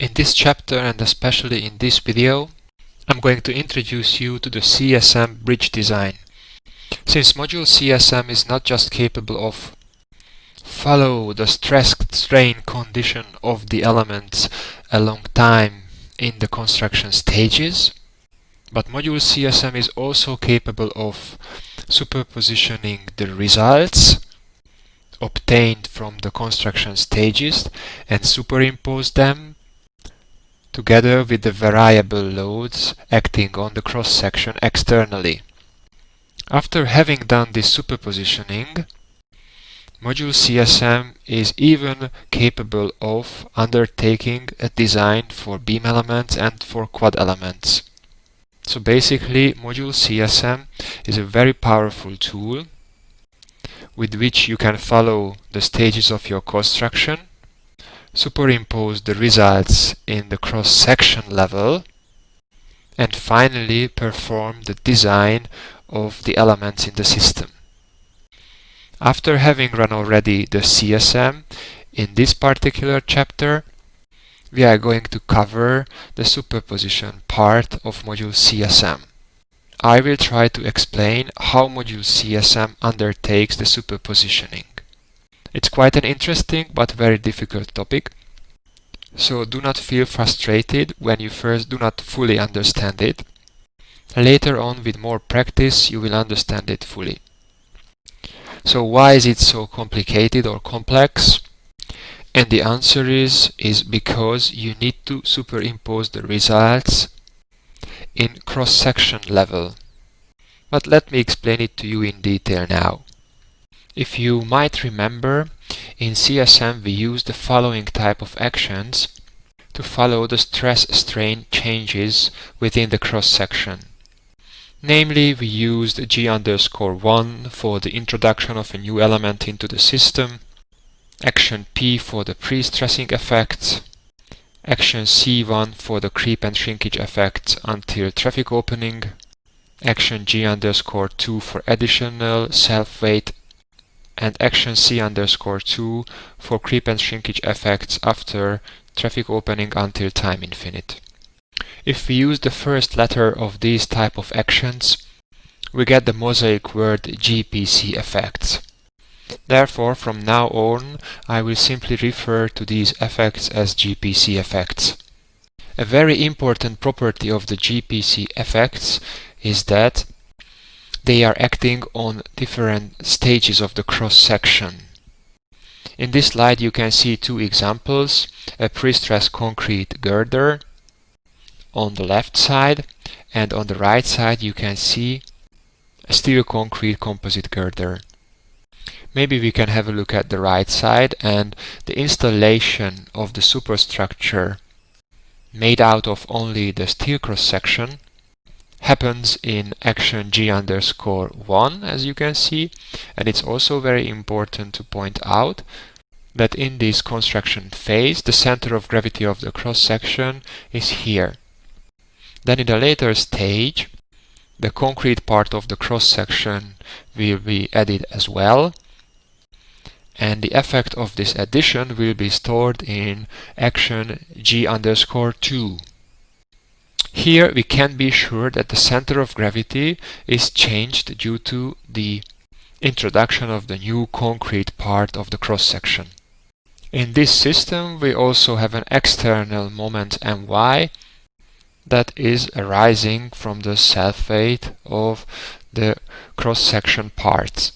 In this chapter, and especially in this video, I'm going to introduce you to the CSM bridge design. Since module CSM is not just capable of follow the stress-strain condition of the elements a long time in the construction stages, but module CSM is also capable of superpositioning the results obtained from the construction stages and superimpose them together with the variable loads acting on the cross-section externally. After having done this superpositioning, module CSM is even capable of undertaking a design for beam elements and for quad elements. So basically, module CSM is a very powerful tool with which you can follow the stages of your construction, superimpose the results in the cross-section level, and finally perform the design of the elements in the system. After having run already the CSM, in this particular chapter we are going to cover the superposition part of module CSM. I will try to explain how module CSM undertakes the superpositioning. It's quite an interesting but very difficult topic, so do not feel frustrated when you first do not fully understand it. Later on, with more practice, you will understand it fully. So why is it so complicated or complex? And the answer is because you need to superimpose the results in cross-section level. But let me explain it to you in detail now. If you might remember, in CSM we use the following type of actions to follow the stress-strain changes within the cross-section. Namely, we used G_1 for the introduction of a new element into the system, action P for the pre-stressing effects, action C1 for the creep and shrinkage effects until traffic opening, action G_2 for additional self-weight, and action C_2 for creep and shrinkage effects after traffic opening until time infinite. If we use the first letter of these type of actions, we get the mosaic word GPC effects. Therefore, from now on, I will simply refer to these effects as GPC effects. A very important property of the GPC effects is that they are acting on different stages of the cross-section. In this slide you can see two examples, a pre-stressed concrete girder on the left side, and on the right side you can see a steel concrete composite girder. Maybe we can have a look at the right side, and the installation of the superstructure made out of only the steel cross-section happens in action G_1, as you can see, and it's also very important to point out that in this construction phase the center of gravity of the cross-section is here. Then in a later stage the concrete part of the cross-section will be added as well, and the effect of this addition will be stored in action G_2. Here we can be sure that the center of gravity is changed due to the introduction of the new concrete part of the cross-section. In this system we also have an external moment My that is arising from the self-weight of the cross-section parts.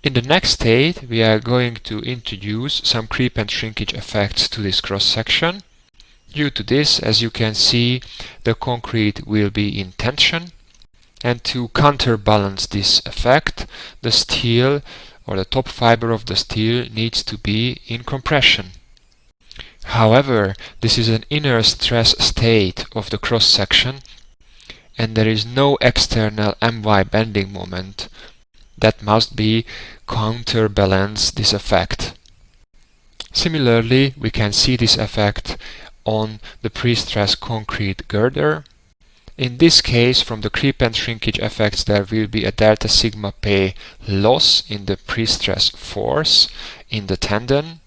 In the next state we are going to introduce some creep and shrinkage effects to this cross-section. Due to this, as you can see, the concrete will be in tension, and to counterbalance this effect, the steel or the top fiber of the steel needs to be in compression. However, this is an inner stress state of the cross-section, and there is no external My bending moment that must be counterbalance this effect. Similarly, we can see this effect on the pre-stressed concrete girder. In this case, from the creep and shrinkage effects there will be a delta sigma P loss in the pre-stress force in the tendon,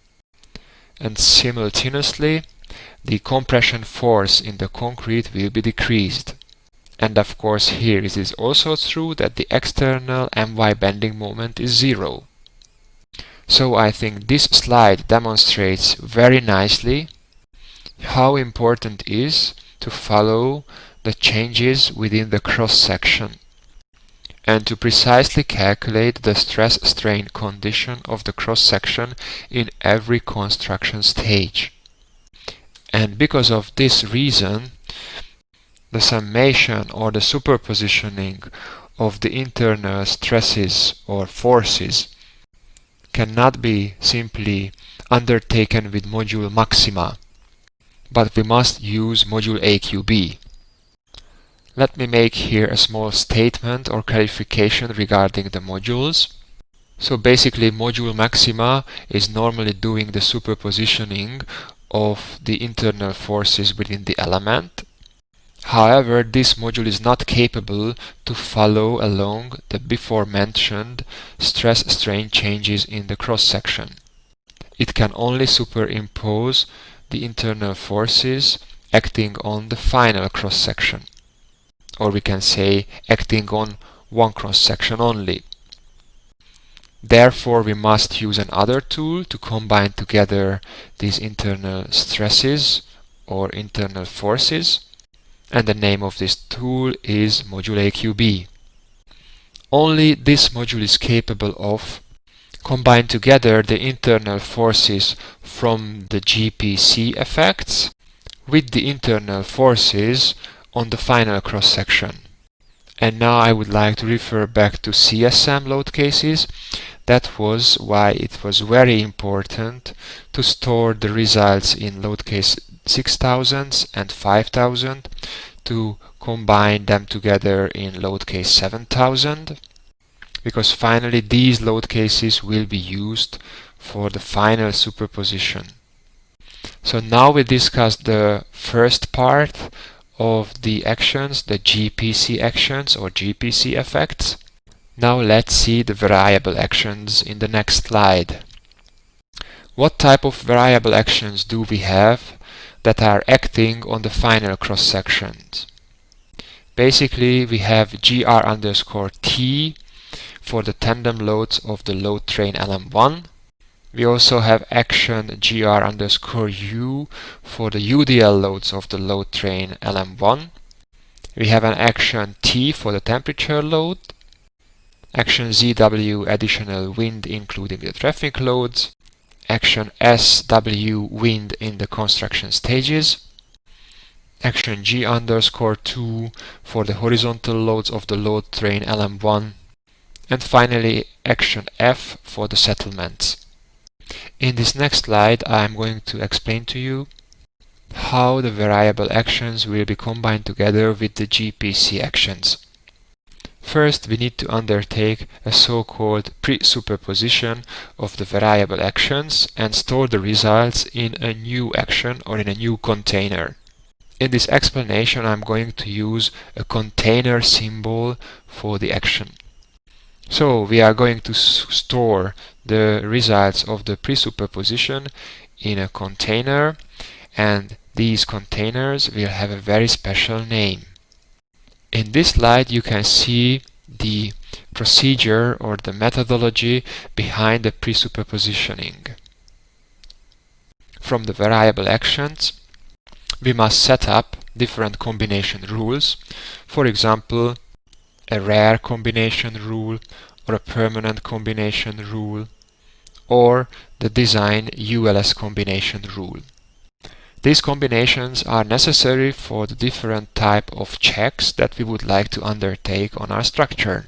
and simultaneously the compression force in the concrete will be decreased. And of course here it is also true that the external My bending moment is 0. So I think this slide demonstrates very nicely how important it is to follow the changes within the cross-section and to precisely calculate the stress-strain condition of the cross-section in every construction stage. And because of this reason, the summation or the superpositioning of the internal stresses or forces cannot be simply undertaken with module maxima, but we must use module AQB. Let me make here a small statement or clarification regarding the modules. So basically module maxima is normally doing the superpositioning of the internal forces within the element. However, this module is not capable to follow along the before mentioned stress-strain changes in the cross-section. It can only superimpose the internal forces acting on the final cross-section, or we can say acting on one cross-section only. Therefore, we must use another tool to combine together these internal stresses or internal forces, and the name of this tool is module AQB. Only this module is capable of combine together the internal forces from the GPC effects with the internal forces on the final cross-section. And now I would like to refer back to CSM load cases. That was why it was very important to store the results in load case 6000 and 5000 to combine them together in load case 7000, because finally these load cases will be used for the final superposition. So now we discussed the first part of the actions, the GPC actions or GPC effects. Now let's see the variable actions in the next slide. What type of variable actions do we have that are acting on the final cross-sections? Basically, we have gr_t for the tandem loads of the load train LM1. We also have action gr_u for the UDL loads of the load train LM1. We have an action T for the temperature load, action ZW additional wind including the traffic loads, action SW wind in the construction stages, action G_2 for the horizontal loads of the load train LM1, and finally action F for the settlements. In this next slide I am going to explain to you how the variable actions will be combined together with the GPC actions. First, we need to undertake a so-called pre-superposition of the variable actions and store the results in a new action or in a new container. In this explanation I'm going to use a container symbol for the action. So we are going to store the results of the pre-superposition in a container, and these containers will have a very special name. In this slide you can see the procedure or the methodology behind the pre-superpositioning. From the variable actions, we must set up different combination rules. For example, a rare combination rule or a permanent combination rule, or the design ULS combination rule. These combinations are necessary for the different type of checks that we would like to undertake on our structure.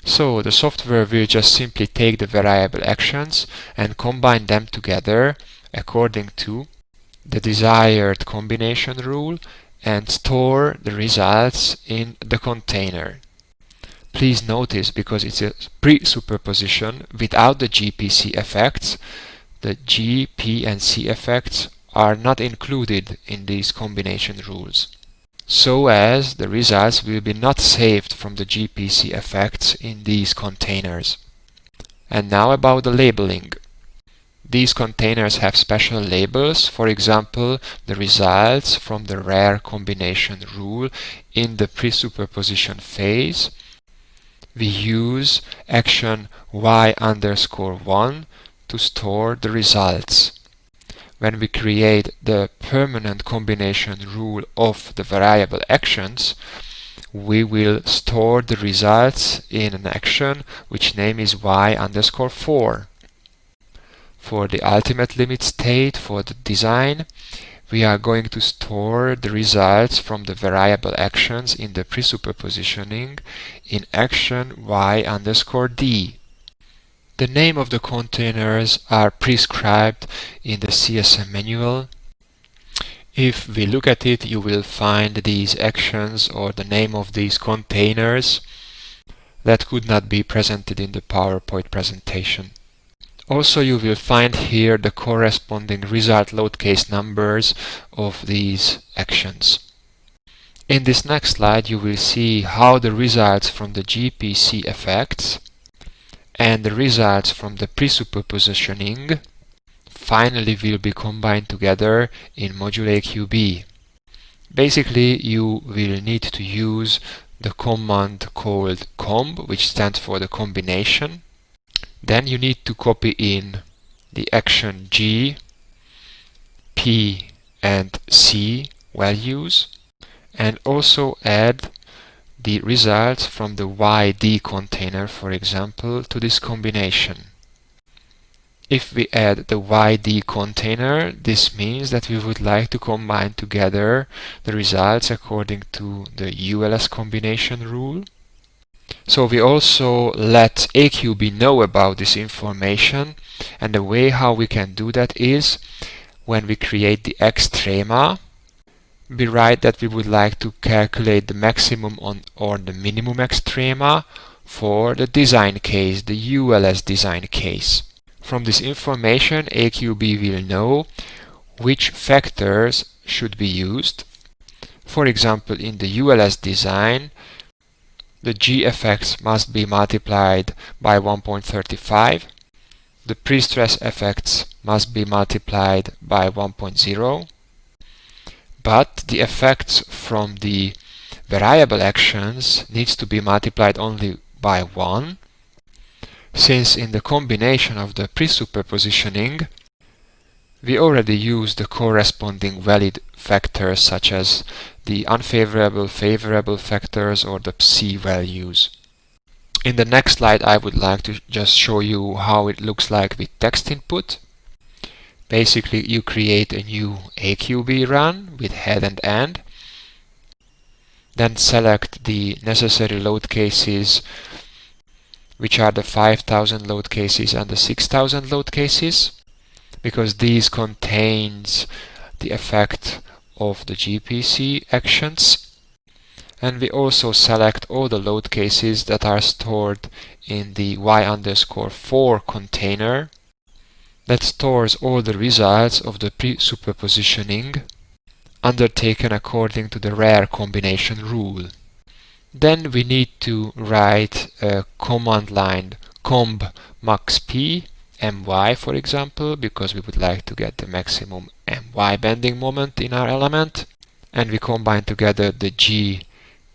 So the software will just simply take the variable actions and combine them together according to the desired combination rule and store the results in the container. Please notice, because it's a pre-superposition without the GPC effects, the G, P and C effects are not included in these combination rules, so as the results will be not saved from the GPC effects in these containers. And now about the labeling. These containers have special labels, for example, the results from the rare combination rule in the pre-superposition phase. We use action y_1 to store the results. When we create the permanent combination rule of the variable actions, we will store the results in an action which name is y_4. For the ultimate limit state for the design, we are going to store the results from the variable actions in the pre-superpositioning in action y_d. The name of the containers are prescribed in the CSM manual. If we look at it, you will find these actions or the name of these containers that could not be presented in the PowerPoint presentation. Also, you will find here the corresponding result load case numbers of these actions. In this next slide, you will see how the results from the GPC effects and the results from the pre-superpositioning finally will be combined together in module AQB. Basically, you will need to use the command called comb, which stands for the combination. Then you need to copy in the action G, P and C values and also add the results from the YD container, for example, to this combination. If we add the YD container, this means that we would like to combine together the results according to the ULS combination rule. So we also let AQB know about this information, and the way how we can do that is when we create the extrema, we write that we would like to calculate the maximum or the minimum extrema for the design case, the ULS design case. From this information, AQB will know which factors should be used. For example, in the ULS design, the G effects must be multiplied by 1.35. The pre-stress effects must be multiplied by 1.0. But the effects from the variable actions needs to be multiplied only by 1, since in the combination of the pre-superpositioning we already used the corresponding valid factors such as the unfavorable, favorable factors or the psi values. In the next slide I would like to just show you how it looks like with text input. Basically, you create a new AQB run with head and end, then select the necessary load cases, which are the 5000 load cases and the 6000 load cases, because these contains the effect of the GPC actions. And we also select all the load cases that are stored in the y_4 container that stores all the results of the pre-superpositioning undertaken according to the rare combination rule. Then we need to write a command line comb max p my, for example, because we would like to get the maximum my bending moment in our element, and we combine together the G,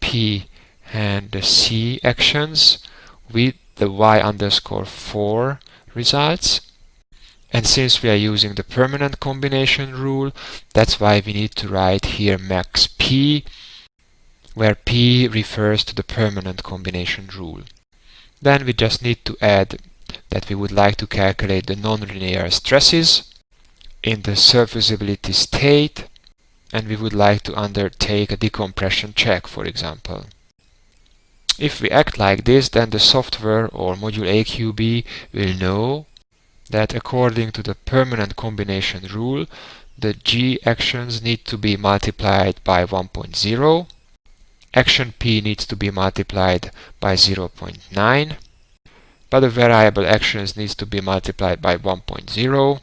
P and the C actions with the y_4 results. And since we are using the permanent combination rule, that's why we need to write here max p, where p refers to the permanent combination rule. Then we just need to add that we would like to calculate the nonlinear stresses in the serviceability state, and we would like to undertake a decompression check, for example. If we act like this, then the software or module AQB will know that according to the permanent combination rule, the G actions need to be multiplied by 1.0, action P needs to be multiplied by 0.9, but the variable actions needs to be multiplied by 1.0,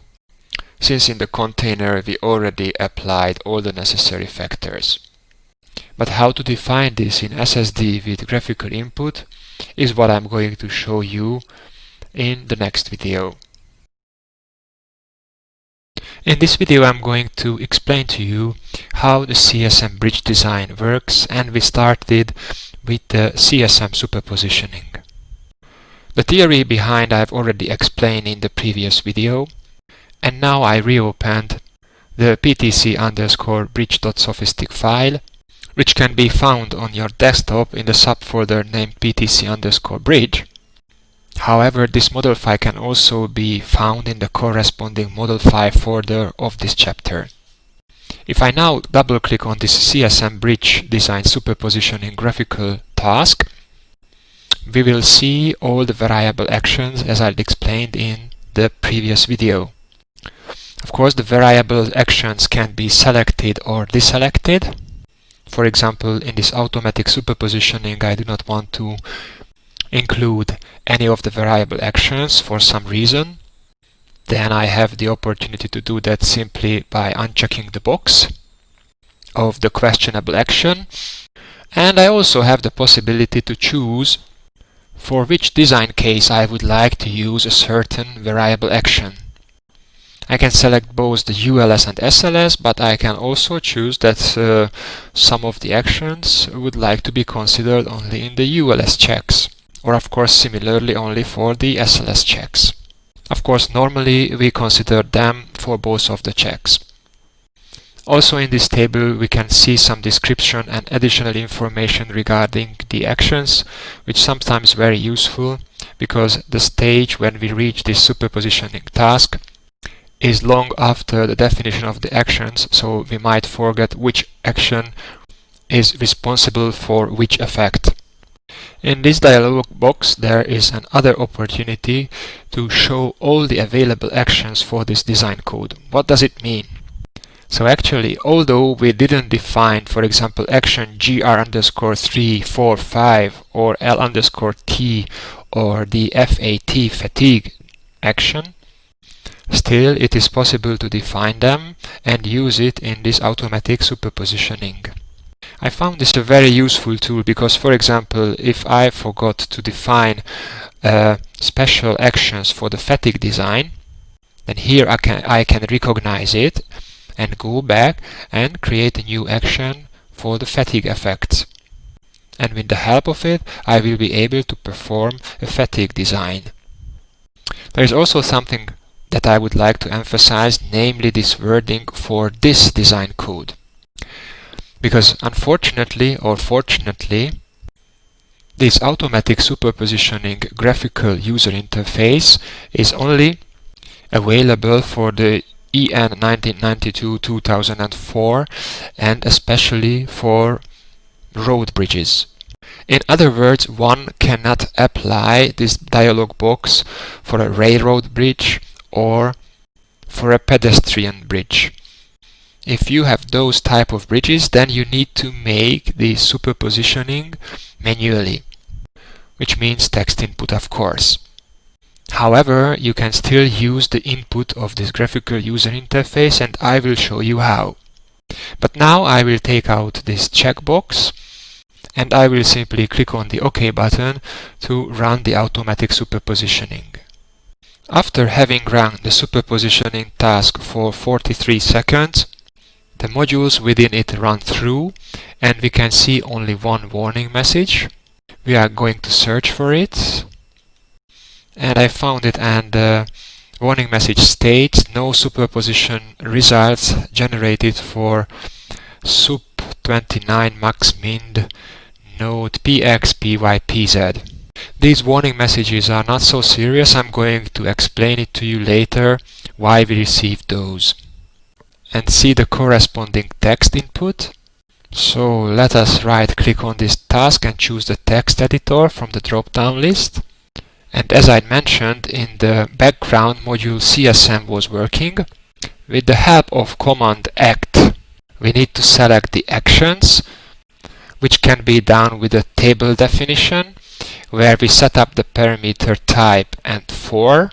since in the container we already applied all the necessary factors. But how to define this in SSD with graphical input is what I'm going to show you in the next video. In this video I'm going to explain to you how the CSM bridge design works, and we started with the CSM superpositioning. The theory behind I've already explained in the previous video, and now I reopened the ptc_bridge.SOFiSTiK file, which can be found on your desktop in the subfolder named ptc_bridge. However, this model file can also be found in the corresponding model file folder of this chapter. If I now double click on this CSM bridge design superpositioning graphical task, we will see all the variable actions as I explained in the previous video. Of course, the variable actions can be selected or deselected. For example, in this automatic superpositioning, I do not want to include any of the variable actions for some reason. Then I have the opportunity to do that simply by unchecking the box of the questionable action. And I also have the possibility to choose for which design case I would like to use a certain variable action. I can select both the ULS and SLS, but I can also choose that some of the actions would like to be considered only in the ULS checks, or of course similarly only for the SLS checks. Of course, normally we consider them for both of the checks. Also in this table we can see some description and additional information regarding the actions, which sometimes very useful because the stage when we reach this superpositioning task is long after the definition of the actions, so we might forget which action is responsible for which effect. In this dialog box there is another opportunity to show all the available actions for this design code. What does it mean? So actually, although we didn't define, for example, action gr_345 or L_T or the FAT fatigue action, still it is possible to define them and use it in this automatic superpositioning. I found this a very useful tool because, for example, if I forgot to define special actions for the fatigue design, then here I can recognize it and go back and create a new action for the fatigue effects. And with the help of it, I will be able to perform a fatigue design. There is also something that I would like to emphasize, namely this wording for this design code. Because unfortunately or fortunately, this automatic superpositioning graphical user interface is only available for the EN 1992-2004 and especially for road bridges. In other words, one cannot apply this dialog box for a railroad bridge or for a pedestrian bridge. If you have those type of bridges, then you need to make the superpositioning manually, which means text input, of course. However, you can still use the input of this graphical user interface, and I will show you how. But now I will take out this checkbox and I will simply click on the OK button to run the automatic superpositioning. After having run the superpositioning task for 43 seconds, the modules within it run through and we can see only one warning message. We are going to search for it. And I found it, and the warning message states no superposition results generated for SUP29 max mind node PX, PY, PZ. These warning messages are not so serious. I'm going to explain it to you later why we received those. And see the corresponding text input. So let us right click on this task and choose the text editor from the drop down list. And as I mentioned, in the background module CSM was working. With the help of command ACT, we need to select the actions, which can be done with a table definition, where we set up the parameter type and for,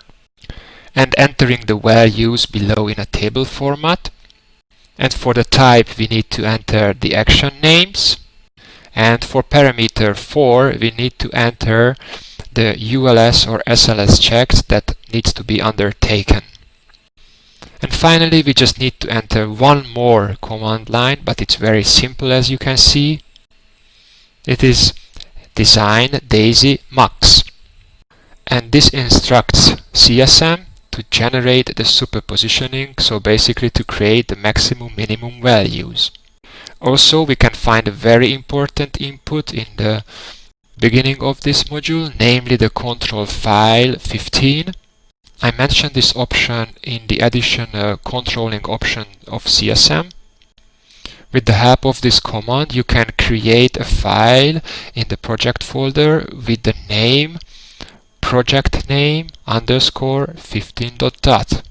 and entering the values below in a table format. And for the type, we need to enter the action names. And for parameter 4, we need to enter the ULS or SLS checks that needs to be undertaken. And finally, we just need to enter one more command line, but it's very simple, as you can see. It is design daisy max. And this instructs CSM to generate the superpositioning, so basically to create the maximum minimum values. Also, we can find a very important input in the beginning of this module, namely the control file 15. I mentioned this option in the additional controlling option of CSM. With the help of this command, you can create a file in the project folder with the name project name underscore 15.dat.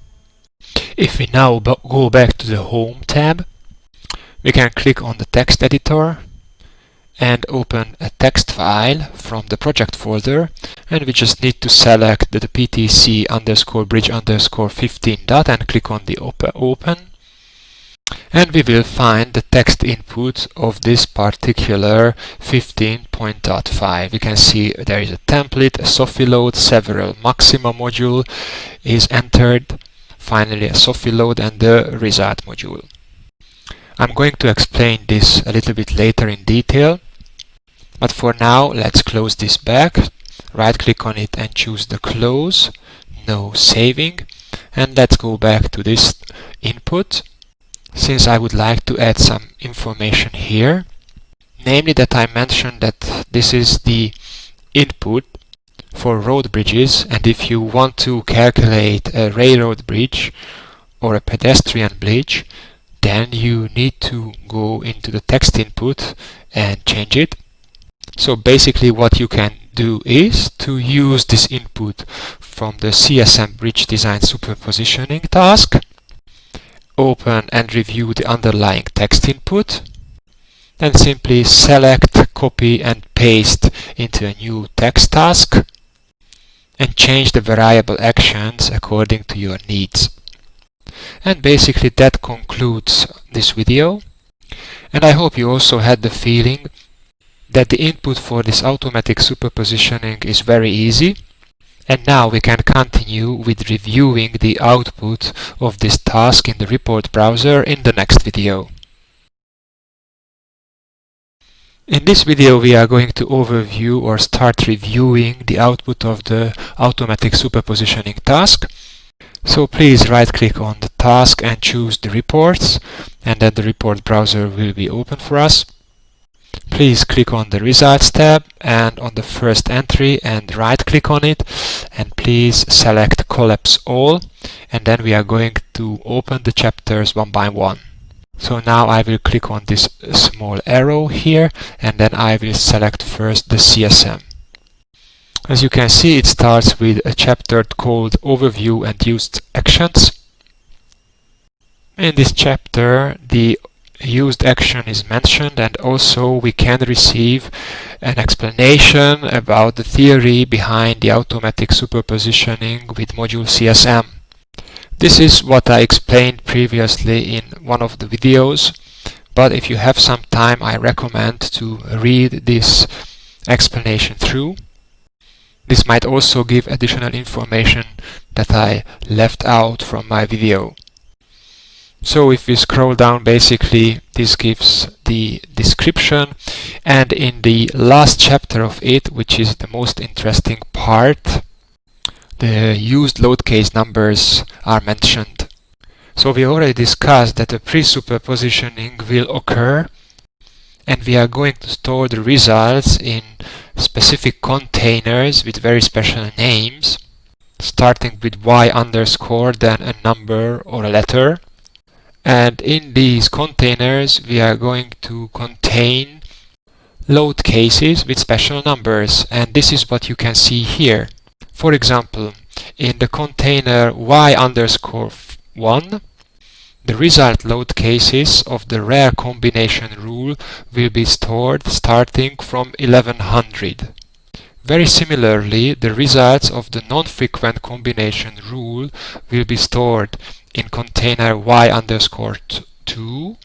If we now go back to the Home tab, we can click on the text editor and open a text file from the project folder, and we just need to select the ptc underscore bridge underscore 15 dot and click on the open, and we will find the text input of this particular 15.5. You can see there is a template, a Sofiload, several maxima module is entered, finally a Sofiload and the result module. I'm going to explain this a little bit later in detail, but for now let's close this back, right click on it and choose the close, no saving, and let's go back to this input. Since I would like to add some information here, namely that I mentioned that this is the input for road bridges, and if you want to calculate a railroad bridge or a pedestrian bridge, then you need to go into the text input and change it. So basically what you can do is to use this input from the CSM Bridge Design Superpositioning task, open and review the underlying text input, then simply select, copy and paste into a new text task and change the variable actions according to your needs. And basically that concludes this video, and I hope you also had the feeling that the input for this automatic superpositioning is very easy. And now we can continue with reviewing the output of this task in the report browser in the next video. In this video we are going to overview or start reviewing the output of the automatic superpositioning task. So please right click on the task and choose the reports, and then the report browser will be open for us. Please click on the results tab and on the first entry and right click on it, and please select collapse all, and then we are going to open the chapters one by one. So now I will click on this small arrow here, and then I will select first the CSM. As you can see, it starts with a chapter called Overview and Used Actions. In this chapter the used action is mentioned, and also we can receive an explanation about the theory behind the automatic superpositioning with module CSM. This is what I explained previously in one of the videos, but if you have some time I recommend to read this explanation through. This might also give additional information that I left out from my video. So if we scroll down, basically this gives the description, and in the last chapter of it, which is the most interesting part, the used load case numbers are mentioned. So we already discussed that a pre-superpositioning will occur, and we are going to store the results in specific containers with very special names, starting with y underscore, then a number or a letter. And in these containers we are going to contain load cases with special numbers, and this is what you can see here. For example, in the container y underscore 1, the result load cases of the rare combination rule will be stored starting from 1100. Very similarly, the results of the non-frequent combination rule will be stored in container y underscore 2,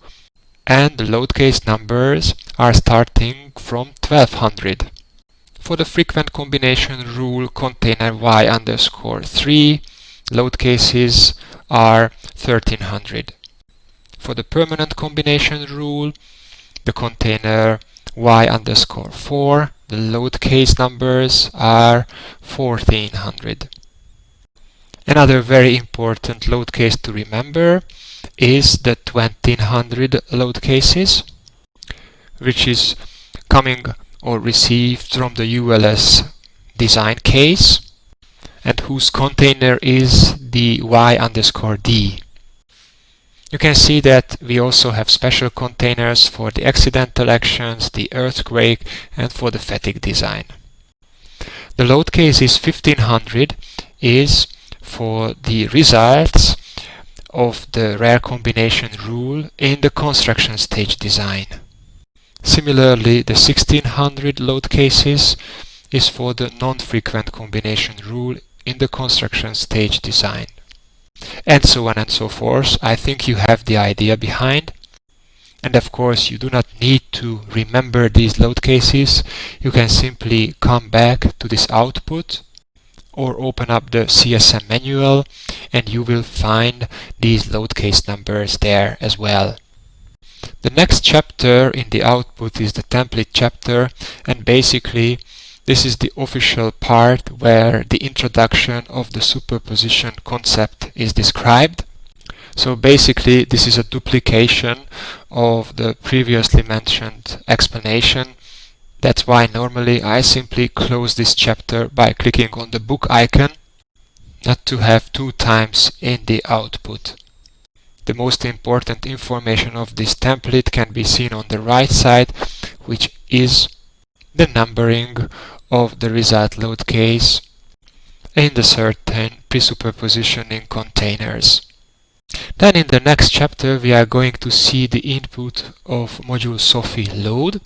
and the load case numbers are starting from 1200. For the frequent combination rule container y underscore 3, load cases are 1300. For the permanent combination rule, the container y_4, the load case numbers are 1400. Another very important load case to remember is the 2000 load cases, which is coming or received from the ULS design case and whose container is the y_d. You can see that we also have special containers for the accidental actions, the earthquake, and for the fatigue design. The load case is 1500 is for the results of the rare combination rule in the construction stage design. Similarly, the 1600 load cases is for the non-frequent combination rule in the construction stage design. And so on and so forth. I think you have the idea behind. And of course, you do not need to remember these load cases. You can simply come back to this output or open up the CSM manual and you will find these load case numbers there as well. The next chapter in the output is the template chapter, and basically this is the official part where the introduction of the superposition concept is described. So basically this is a duplication of the previously mentioned explanation. That's why normally I simply close this chapter by clicking on the book icon, not to have 2 times in the output. The most important information of this template can be seen on the right side, which is the numbering of the result load case in the certain pre-superpositioning containers. Then in the next chapter we are going to see the input of module Sofiload.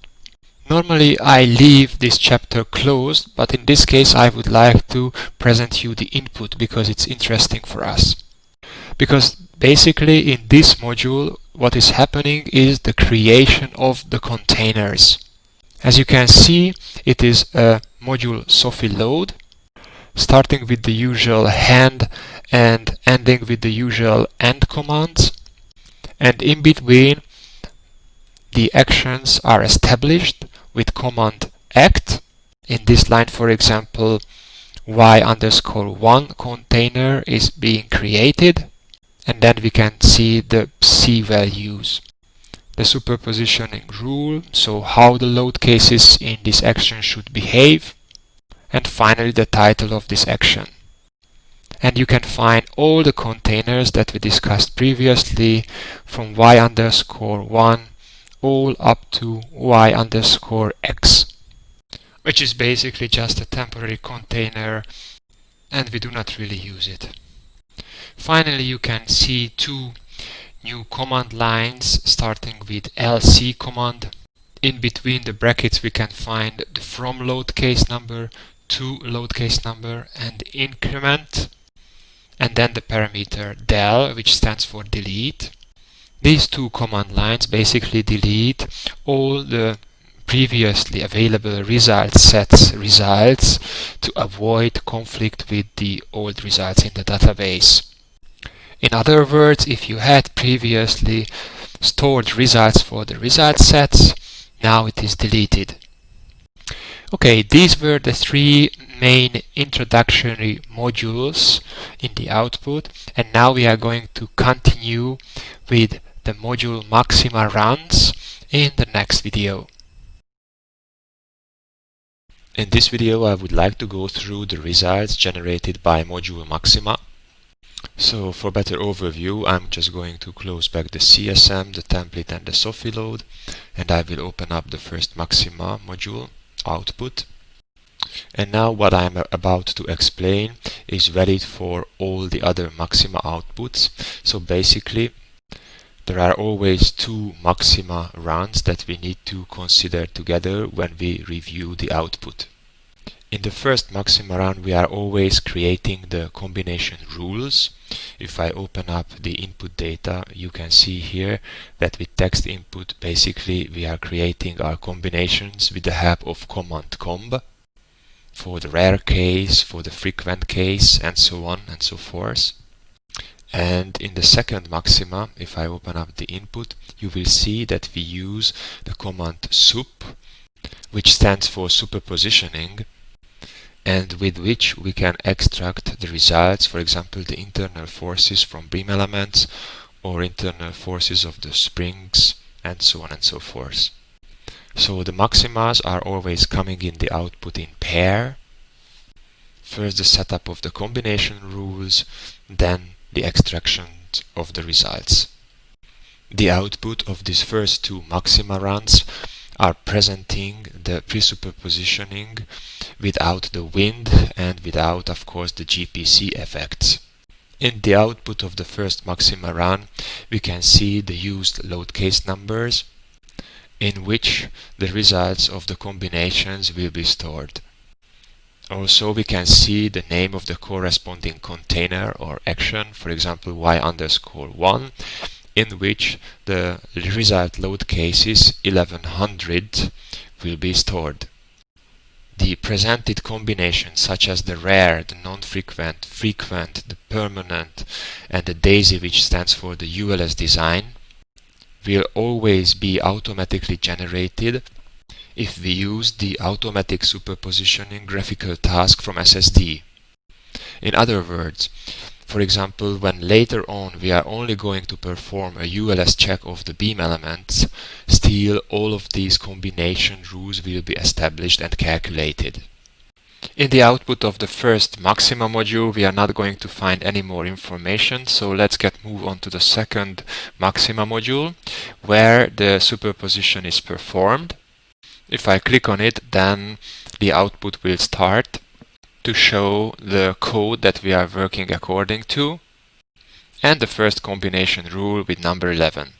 Normally I leave this chapter closed, but in this case I would like to present you the input because it's interesting for us. Because basically in this module what is happening is the creation of the containers. As you can see, it is a module Sofiload, starting with the usual hand and ending with the usual end commands, and in between the actions are established with command act. In this line, for example, y_1 container is being created, and then we can see the C values. The superpositioning rule, so how the load cases in this action should behave, and finally the title of this action. And you can find all the containers that we discussed previously from y_1 all up to y_x, which is basically just a temporary container and we do not really use it. Finally, you can see 2 new command lines starting with lc command. In between the brackets we can find the from load case number, to load case number, and increment, and then the parameter del, which stands for delete. These 2 command lines basically delete all the previously available result sets results to avoid conflict with the old results in the database. In other words, if you had previously stored results for the result sets, now it is deleted. Okay, these were the 3 main introductory modules in the output, and now we are going to continue with the module Maxima runs in the next video. In this video I would like to go through the results generated by module Maxima. So for better overview, I'm just going to close back the CSM, the template and the Sofiload, and I will open up the first Maxima module output. And now what I'm about to explain is valid for all the other Maxima outputs. So basically there are always 2 Maxima runs that we need to consider together when we review the output. In the first Maxima run we are always creating the combination rules. If I open up the input data, you can see here that with text input basically we are creating our combinations with the help of command comb. for the rare case, for the frequent case, and so on and so forth. And in the second maxima, if I open up the input, you will see that we use the command sup, which stands for superpositioning, and with which we can extract the results, for example, the internal forces from beam elements or internal forces of the springs, and so on and so forth. So the maximas are always coming in the output in pair. First the setup of the combination rules, then the extraction of the results. The output of these first two maxima runs are presenting the pre-superpositioning without the wind and without, of course, the GPC effects. In the output of the first maxima run, we can see the used load case numbers, in which the results of the combinations will be stored. Also, we can see the name of the corresponding container or action, for example y_1, in which the result load cases 1100 will be stored. The presented combinations such as the rare, the non-frequent, frequent, the permanent, and the daisy, which stands for the ULS design, will always be automatically generated if we use the automatic superpositioning graphical task from SSD. In other words, for example, when later on we are only going to perform a ULS check of the beam elements, still all of these combination rules will be established and calculated. In the output of the first maxima module, we are not going to find any more information, so let's move on to the second maxima module, where the superposition is performed. If I click on it, then the output will start to show the code that we are working according to, and the first combination rule with number 11.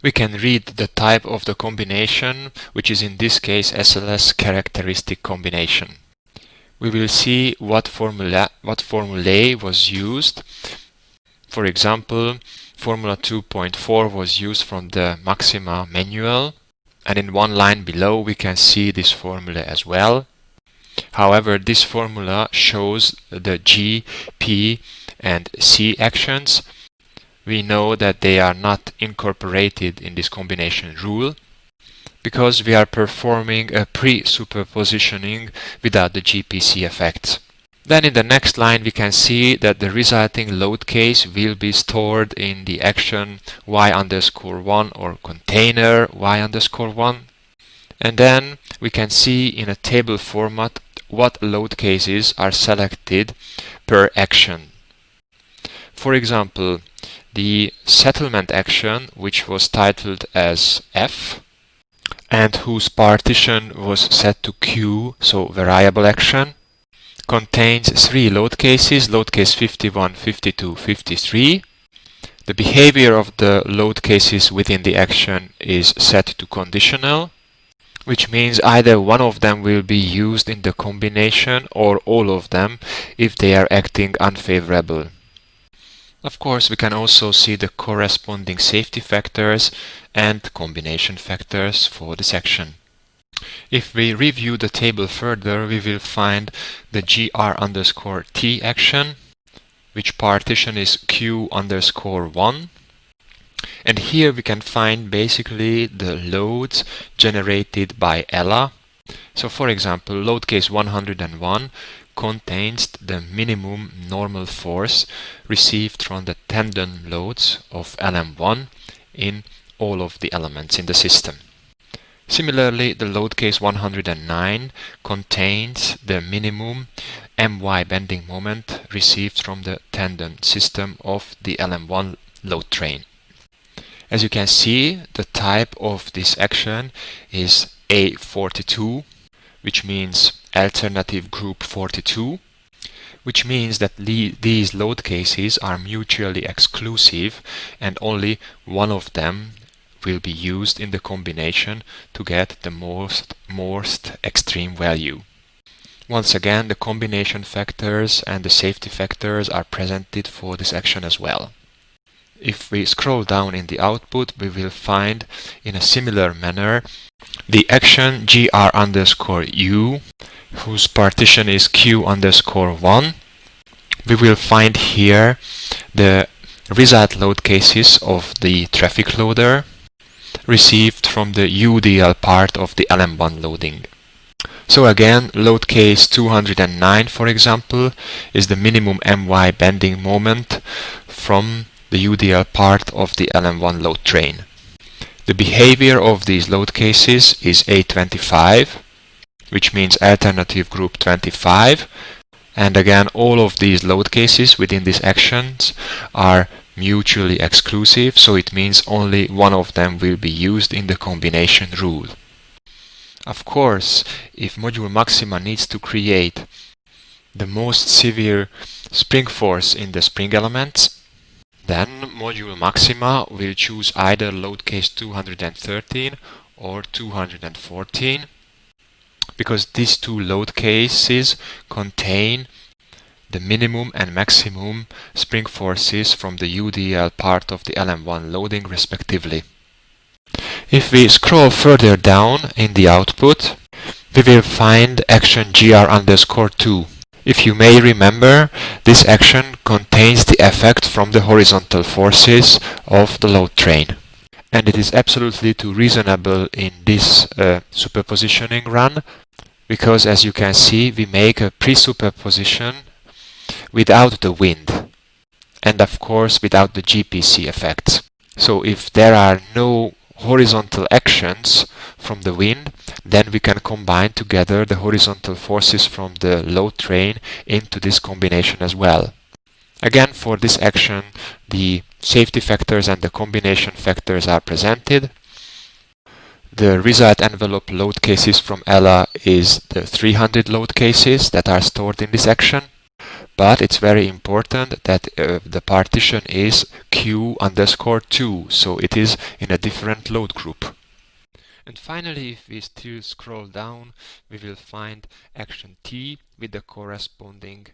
We can read the type of the combination, which is in this case SLS characteristic combination. We will see what formulae was used. For example, formula 2.4 was used from the Maxima manual, and in one line below we can see this formula as well. However, this formula shows the G, P, and C actions. We know that they are not incorporated in this combination rule because we are performing a pre-superpositioning without the GPC effects. Then in the next line we can see that the resulting load case will be stored in the action y_1 or container y_1. And then we can see in a table format what load cases are selected per action. For example, the settlement action, which was titled as F and whose partition was set to Q, so variable action, contains three load cases, load case 51, 52, 53. The behavior of the load cases within the action is set to conditional, which means either one of them will be used in the combination or all of them if they are acting unfavorable. Of course, we can also see the corresponding safety factors and combination factors for this action. If we review the table further, we will find the gr_t action, which partition is q_1. And here we can find basically the loads generated by Ella. So for example, load case 101 contains the minimum normal force received from the tendon loads of LM1 in all of the elements in the system. Similarly, the load case 109 contains the minimum my bending moment received from the tendon system of the LM1 load train. As you can see, the type of this action is A42, which means alternative group 42, which means that these load cases are mutually exclusive and only one of them will be used in the combination to get the most extreme value. Once again, the combination factors and the safety factors are presented for this action as well. If we scroll down in the output, we will find in a similar manner the action gr_u whose partition is Q_1, we will find here the result load cases of the traffic loader received from the UDL part of the LM1 loading. So again, load case 209, for example, is the minimum MY bending moment from the UDL part of the LM1 load train. The behavior of these load cases is A25, which means alternative group 25, and again all of these load cases within these actions are mutually exclusive, so it means only one of them will be used in the combination rule. Of course, if module maxima needs to create the most severe spring force in the spring elements, then module maxima will choose either load case 213 or 214, because these two load cases contain the minimum and maximum spring forces from the UDL part of the LM1 loading respectively. If we scroll further down in the output, we will find action GR_2. If you may remember, this action contains the effect from the horizontal forces of the load train. And it is absolutely too reasonable in this superpositioning run, because as you can see, we make a pre-superposition without the wind, and of course without the GPC effects. So if there are no horizontal actions from the wind, then we can combine together the horizontal forces from the load train into this combination as well. Again, for this action, the safety factors and the combination factors are presented. The result envelope load cases from ELA is the 300 load cases that are stored in this action. But it's very important that the partition is Q_2, so it is in a different load group. And finally, if we still scroll down, we will find action T with the corresponding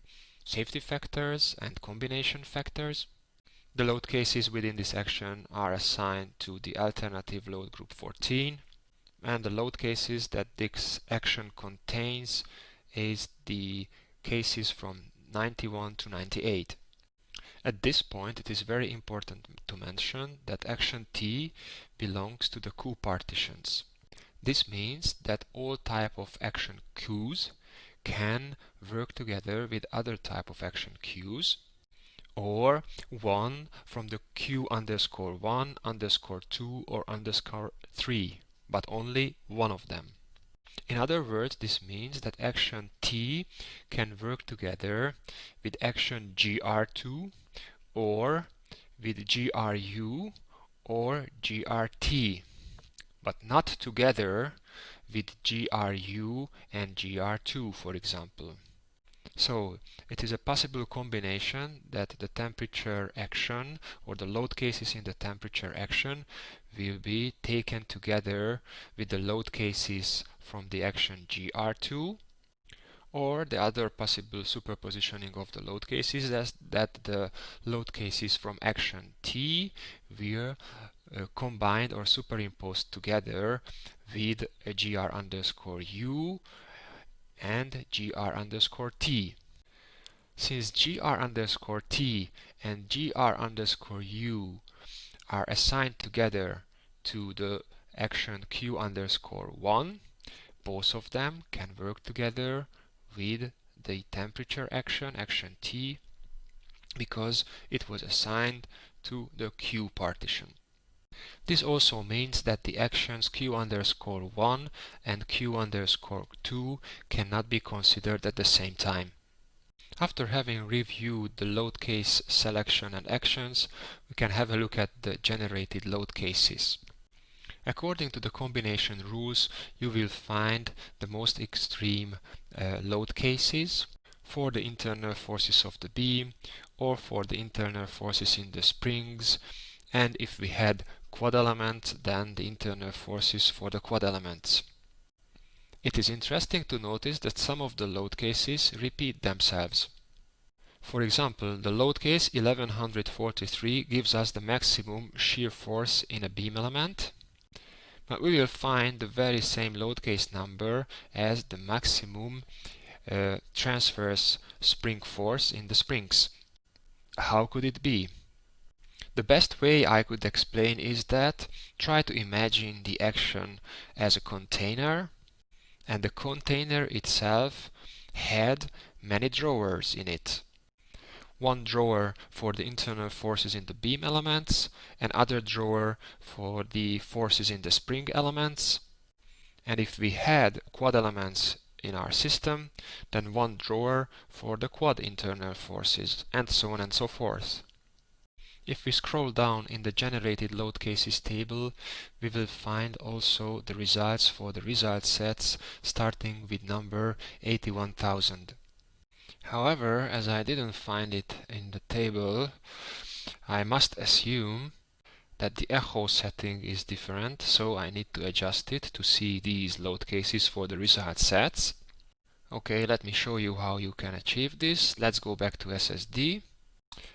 safety factors and combination factors. The load cases within this action are assigned to the alternative load group 14, and the load cases that this action contains is the cases from 91 to 98. At this point, it is very important to mention that action T belongs to the Q partitions. This means that all type of action Qs can work together with other type of action Qs, or one from the Q_1, _2, or _3, but only one of them. In other words, this means that action T can work together with action GR2 or with GRU or GRT, but not together with GRU and GR2, for example. So it is a possible combination that the temperature action or the load cases in the temperature action will be taken together with the load cases from the action GR2, or the other possible superpositioning of the load cases is that the load cases from action T will combined or superimposed together with a GR_U and GR_T. Since GR_T and GR_U are assigned together to the action Q_1, both of them can work together with the temperature action, action T, because it was assigned to the Q partition. This also means that the actions Q_1 and Q_2 cannot be considered at the same time. After having reviewed the load case selection and actions, we can have a look at the generated load cases. According to the combination rules, you will find the most extreme load cases for the internal forces of the beam or for the internal forces in the springs, and if we had quad element, then the internal forces for the quad elements. It is interesting to notice that some of the load cases repeat themselves. For example, the load case 1143 gives us the maximum shear force in a beam element, But we will find the very same load case number as the maximum transverse spring force in the springs. How could it be? The best way I could explain is that try to imagine the action as a container, and the container itself had many drawers in it. One drawer for the internal forces in the beam elements, another drawer for the forces in the spring elements, and if we had quad elements in our system, then one drawer for the quad internal forces, and so on and so forth. If we scroll down in the generated load cases table, we will find also the results for the result sets starting with number 81,000. However, as I didn't find it in the table, I must assume that the echo setting is different, so I need to adjust it to see these load cases for the result sets. Okay, let me show you how you can achieve this. Let's go back to SSD.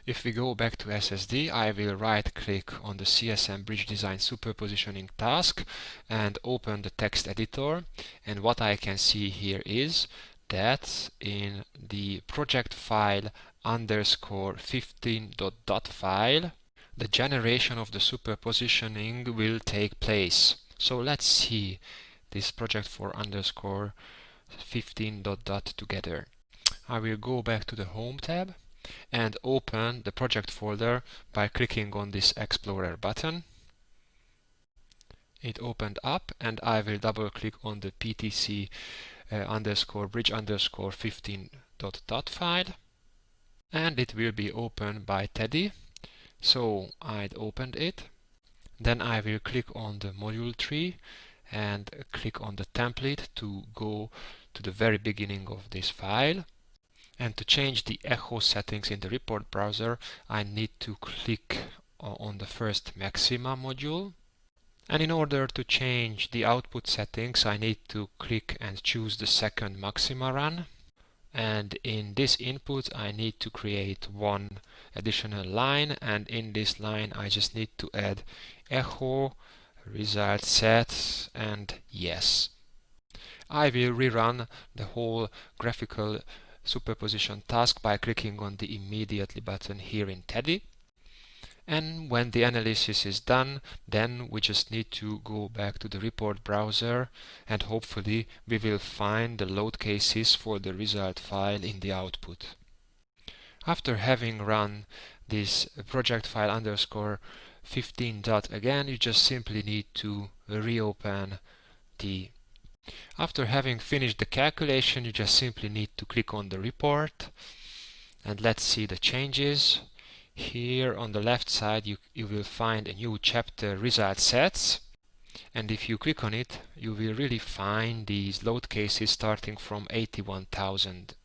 If we go back to SSD, I will right click on the CSM Bridge Design Superpositioning task and open the text editor, and what I can see here is that in the project file _15 file, the generation of the superpositioning will take place. So let's see this project for _15 together. I will go back to the Home tab and open the project folder by clicking on this Explorer button. It opened up, and I will double click on the ptc bridge 15 file, and it will be opened by Teddy. So I'd opened it. Then I will click on the module tree and click on the template to go to the very beginning of this file. And to change the echo settings in the report browser, I need to click on the first maxima module. And in order to change the output settings, I need to click and choose the second maxima run. And in this input, I need to create one additional line, and in this line I just need to add echo, result set, and yes. I will rerun the whole graphical superposition task by clicking on the immediately button here in Teddy. And when the analysis is done, then we just need to go back to the report browser, and hopefully we will find the load cases for the result file in the output. After having run this project file _15 again, you just simply need to reopen the. After having finished the calculation, you just simply need to click on the report, and let's see the changes. Here on the left side you will find a new chapter, result sets, and if you click on it, you will really find these load cases starting from 81,000.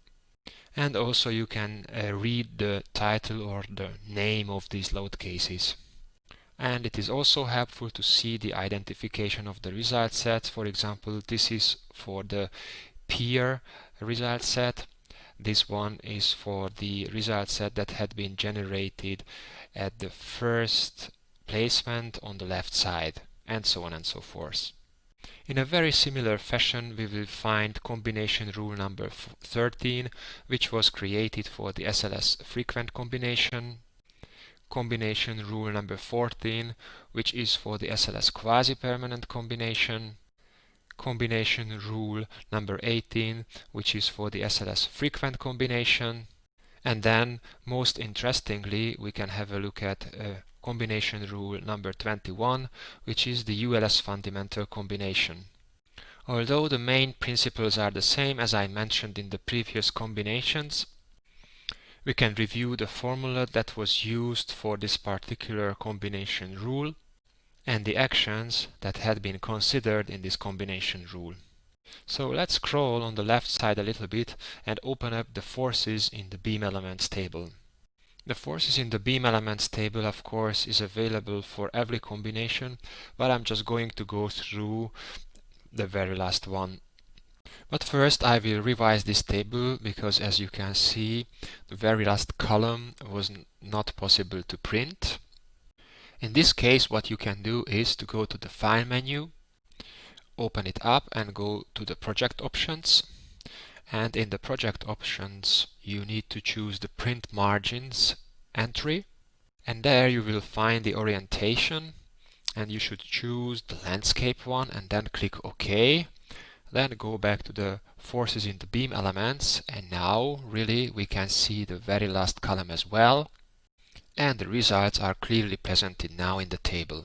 And also you can read the title or the name of these load cases. And it is also helpful to see the identification of the result sets. For example, this is for the peer result set. This one is for the result set that had been generated at the first placement on the left side, and so on and so forth. In a very similar fashion, we will find combination rule number 13, which was created for the SLS frequent combination. Combination rule number 14, which is for the SLS quasi-permanent combination. Combination rule number 18, which is for the SLS frequent combination. And then, most interestingly, we can have a look at combination rule number 21, which is the ULS fundamental combination. Although the main principles are the same as I mentioned in the previous combinations, we can review the formula that was used for this particular combination rule and the actions that had been considered in this combination rule. So let's scroll on the left side a little bit and open up the forces in the beam elements table. The forces in the beam elements table, of course, is available for every combination, but I'm just going to go through the very last one. But first I will revise this table, because as you can see, the very last column was not possible to print. In this case, what you can do is to go to the File menu open it up and go to the project options. And in the project options, you need to choose the print margins entry. And there you will find the orientation, and you should choose the landscape one and then click OK. Then go back to the forces in the beam elements, and now really we can see the very last column as well, and the results are clearly presented now in the table.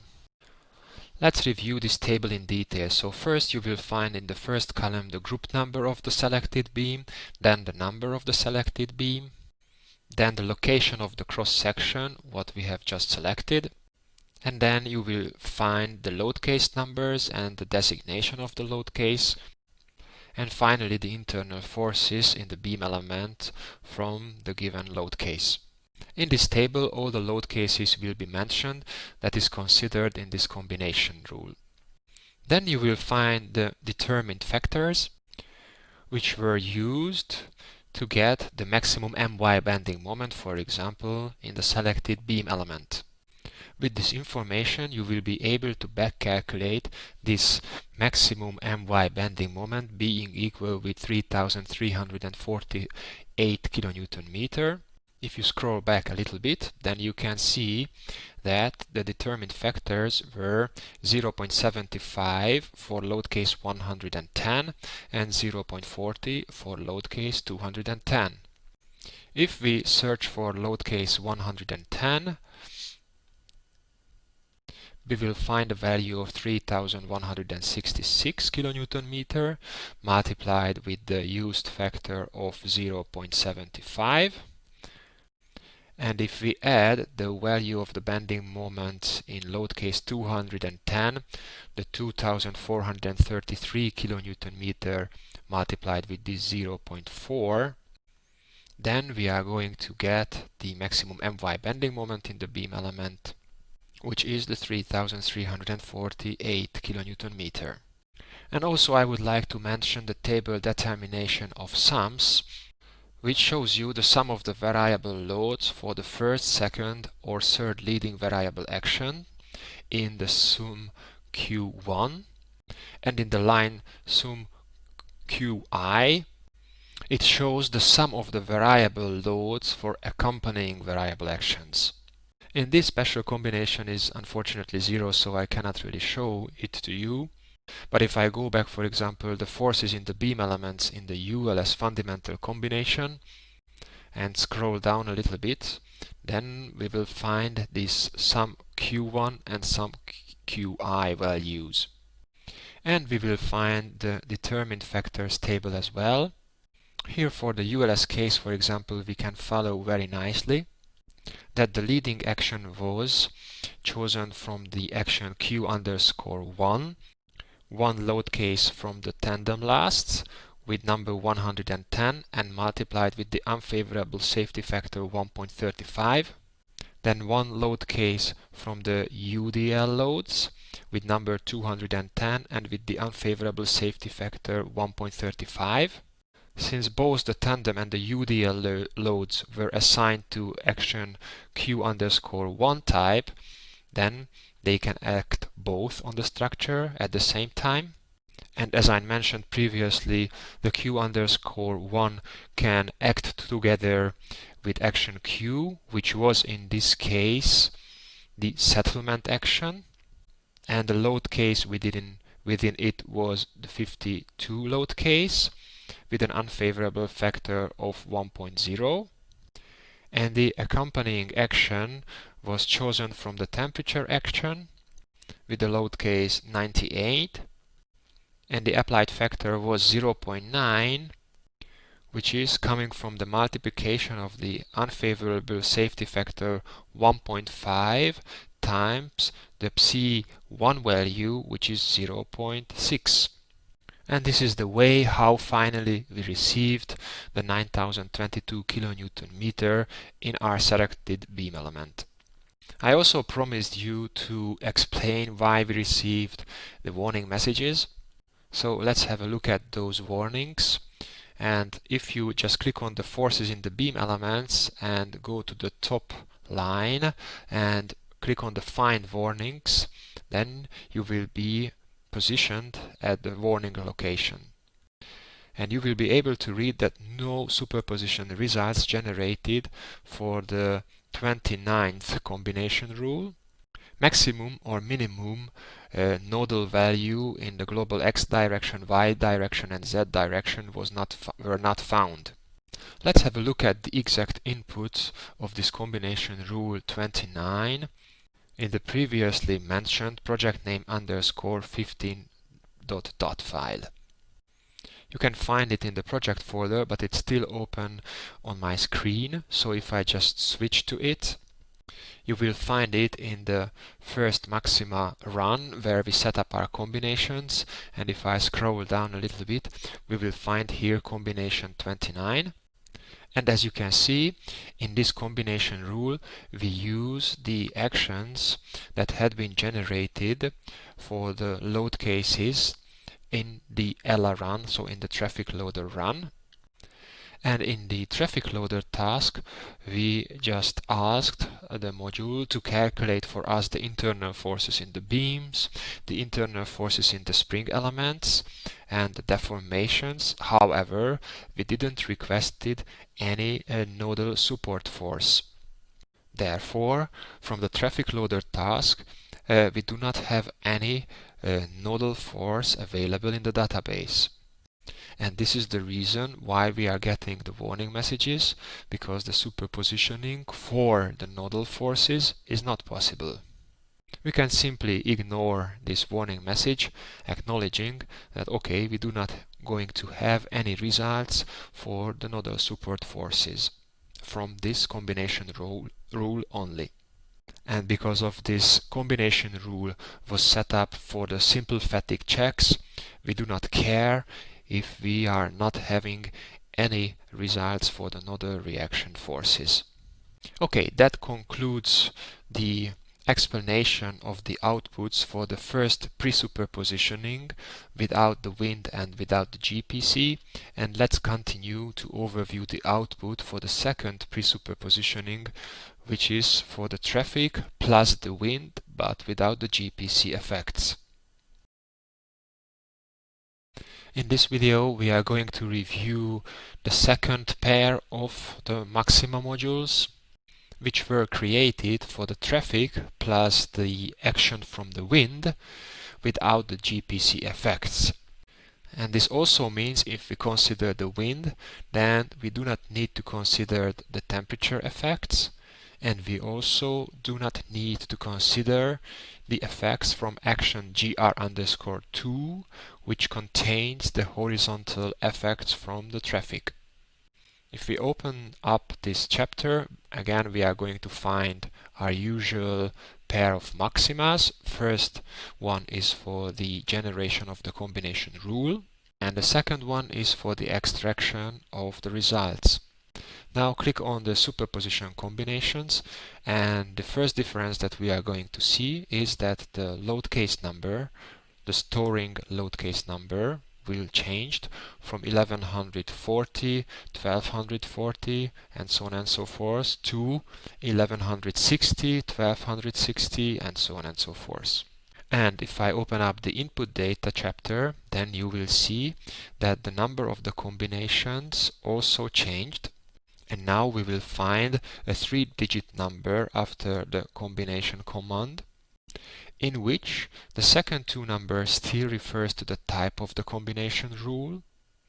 Let's review this table in detail. So first you will find in the first column the group number of the selected beam, then the number of the selected beam, then the location of the cross section, what we have just selected, and then you will find the load case numbers and the designation of the load case, and finally the internal forces in the beam element from the given load case. In this table, all the load cases will be mentioned that is considered in this combination rule. Then you will find the determined factors which were used to get the maximum my bending moment, for example, in the selected beam element. With this information, you will be able to back calculate this maximum my bending moment being equal with 3,348 kilonewton meter. If you scroll back a little bit, then you can see that the determined factors were 0.75 for load case 110 and 0.40 for load case 210. If we search for load case 110, we will find a value of 3,166 kilonewton meter multiplied with the used factor of 0.75. And if we add the value of the bending moment in load case 210, the 2,433 kilonewton meter multiplied with this 0.4, then we are going to get the maximum my bending moment in the beam element, which is the 3,348 kilonewton meter. And also I would like to mention the table determination of sums, which shows you the sum of the variable loads for the first, second or third leading variable action in the sum Q1, and in the line sum Qi it shows the sum of the variable loads for accompanying variable actions. In this special combination is unfortunately 0, so I cannot really show it to you. But if I go back, for example, the forces in the beam elements in the ULS fundamental combination and scroll down a little bit, then we will find this sum Q1 and sum Qi values. And we will find the determined factors table as well. Here for the ULS case, for example, we can follow very nicely that the leading action was chosen from the action Q_1, one load case from the tandem lasts with number 110 and multiplied with the unfavorable safety factor 1.35. Then one load case from the UDL loads with number 210 and with the unfavorable safety factor 1.35. Since both the tandem and the UDL loads were assigned to action Q_1 type, then they can act both on the structure at the same time. And as I mentioned previously, the Q_1 can act together with action Q, which was in this case the settlement action, and the load case within it was the 52 load case with an unfavorable factor of 1.0. And the accompanying action was chosen from the temperature action with the load case 98, and the applied factor was 0.9, which is coming from the multiplication of the unfavorable safety factor 1.5 times the psi1 value, which is 0.6. And this is the way how finally we received the 9022 kilonewton meter in our selected beam element. I also promised you to explain why we received the warning messages. So let's have a look at those warnings. And if you just click on the forces in the beam elements and go to the top line and click on the find warnings, then you will be positioned at the warning location. And you will be able to read that no superposition results generated for the 29th combination rule. Maximum or minimum nodal value in the global x direction, y direction and z direction were not found. Let's have a look at the exact inputs of this combination rule 29 in the previously mentioned project name underscore 15.dot file. You can find it in the project folder, but it's still open on my screen, so if I just switch to it, you will find it in the first maxima run where we set up our combinations, and if I scroll down a little bit, we will find here combination 29. And as you can see, in this combination rule, we use the actions that had been generated for the load cases in the ELA run, so in the traffic loader run. And in the traffic loader task, we just asked the module to calculate for us the internal forces in the beams, the internal forces in the spring elements, and the deformations. However, we didn't requested any nodal support force. Therefore, from the traffic loader task, we do not have any nodal force available in the database. And this is the reason why we are getting the warning messages, because the superpositioning for the nodal forces is not possible. We can simply ignore this warning message, acknowledging that okay, we do not going to have any results for the nodal support forces from this combination rule only. And because of this combination rule was set up for the simple fatigue checks, we do not care if we are not having any results for the nodal reaction forces. Okay, that concludes the explanation of the outputs for the first pre-superpositioning without the wind and without the GPC, and let's continue to overview the output for the second pre-superpositioning, which is for the traffic plus the wind but without the GPC effects. In this video, we are going to review the second pair of the maxima modules, which were created for the traffic plus the action from the wind without the GPC effects. And this also means if we consider the wind, then we do not need to consider the temperature effects, and we also do not need to consider the effects from action gr_2, which contains the horizontal effects from the traffic. If we open up this chapter, again we are going to find our usual pair of maximas. First one is for the generation of the combination rule, and the second one is for the extraction of the results. Now click on the superposition combinations, and the first difference that we are going to see is that the load case number, the storing load case number, will change from 1140, 1240 and so on and so forth to 1160, 1260 and so on and so forth. And if I open up the input data chapter, then you will see that the number of the combinations also changed. And now we will find a 3-digit number after the combination command, in which the second two numbers still refers to the type of the combination rule,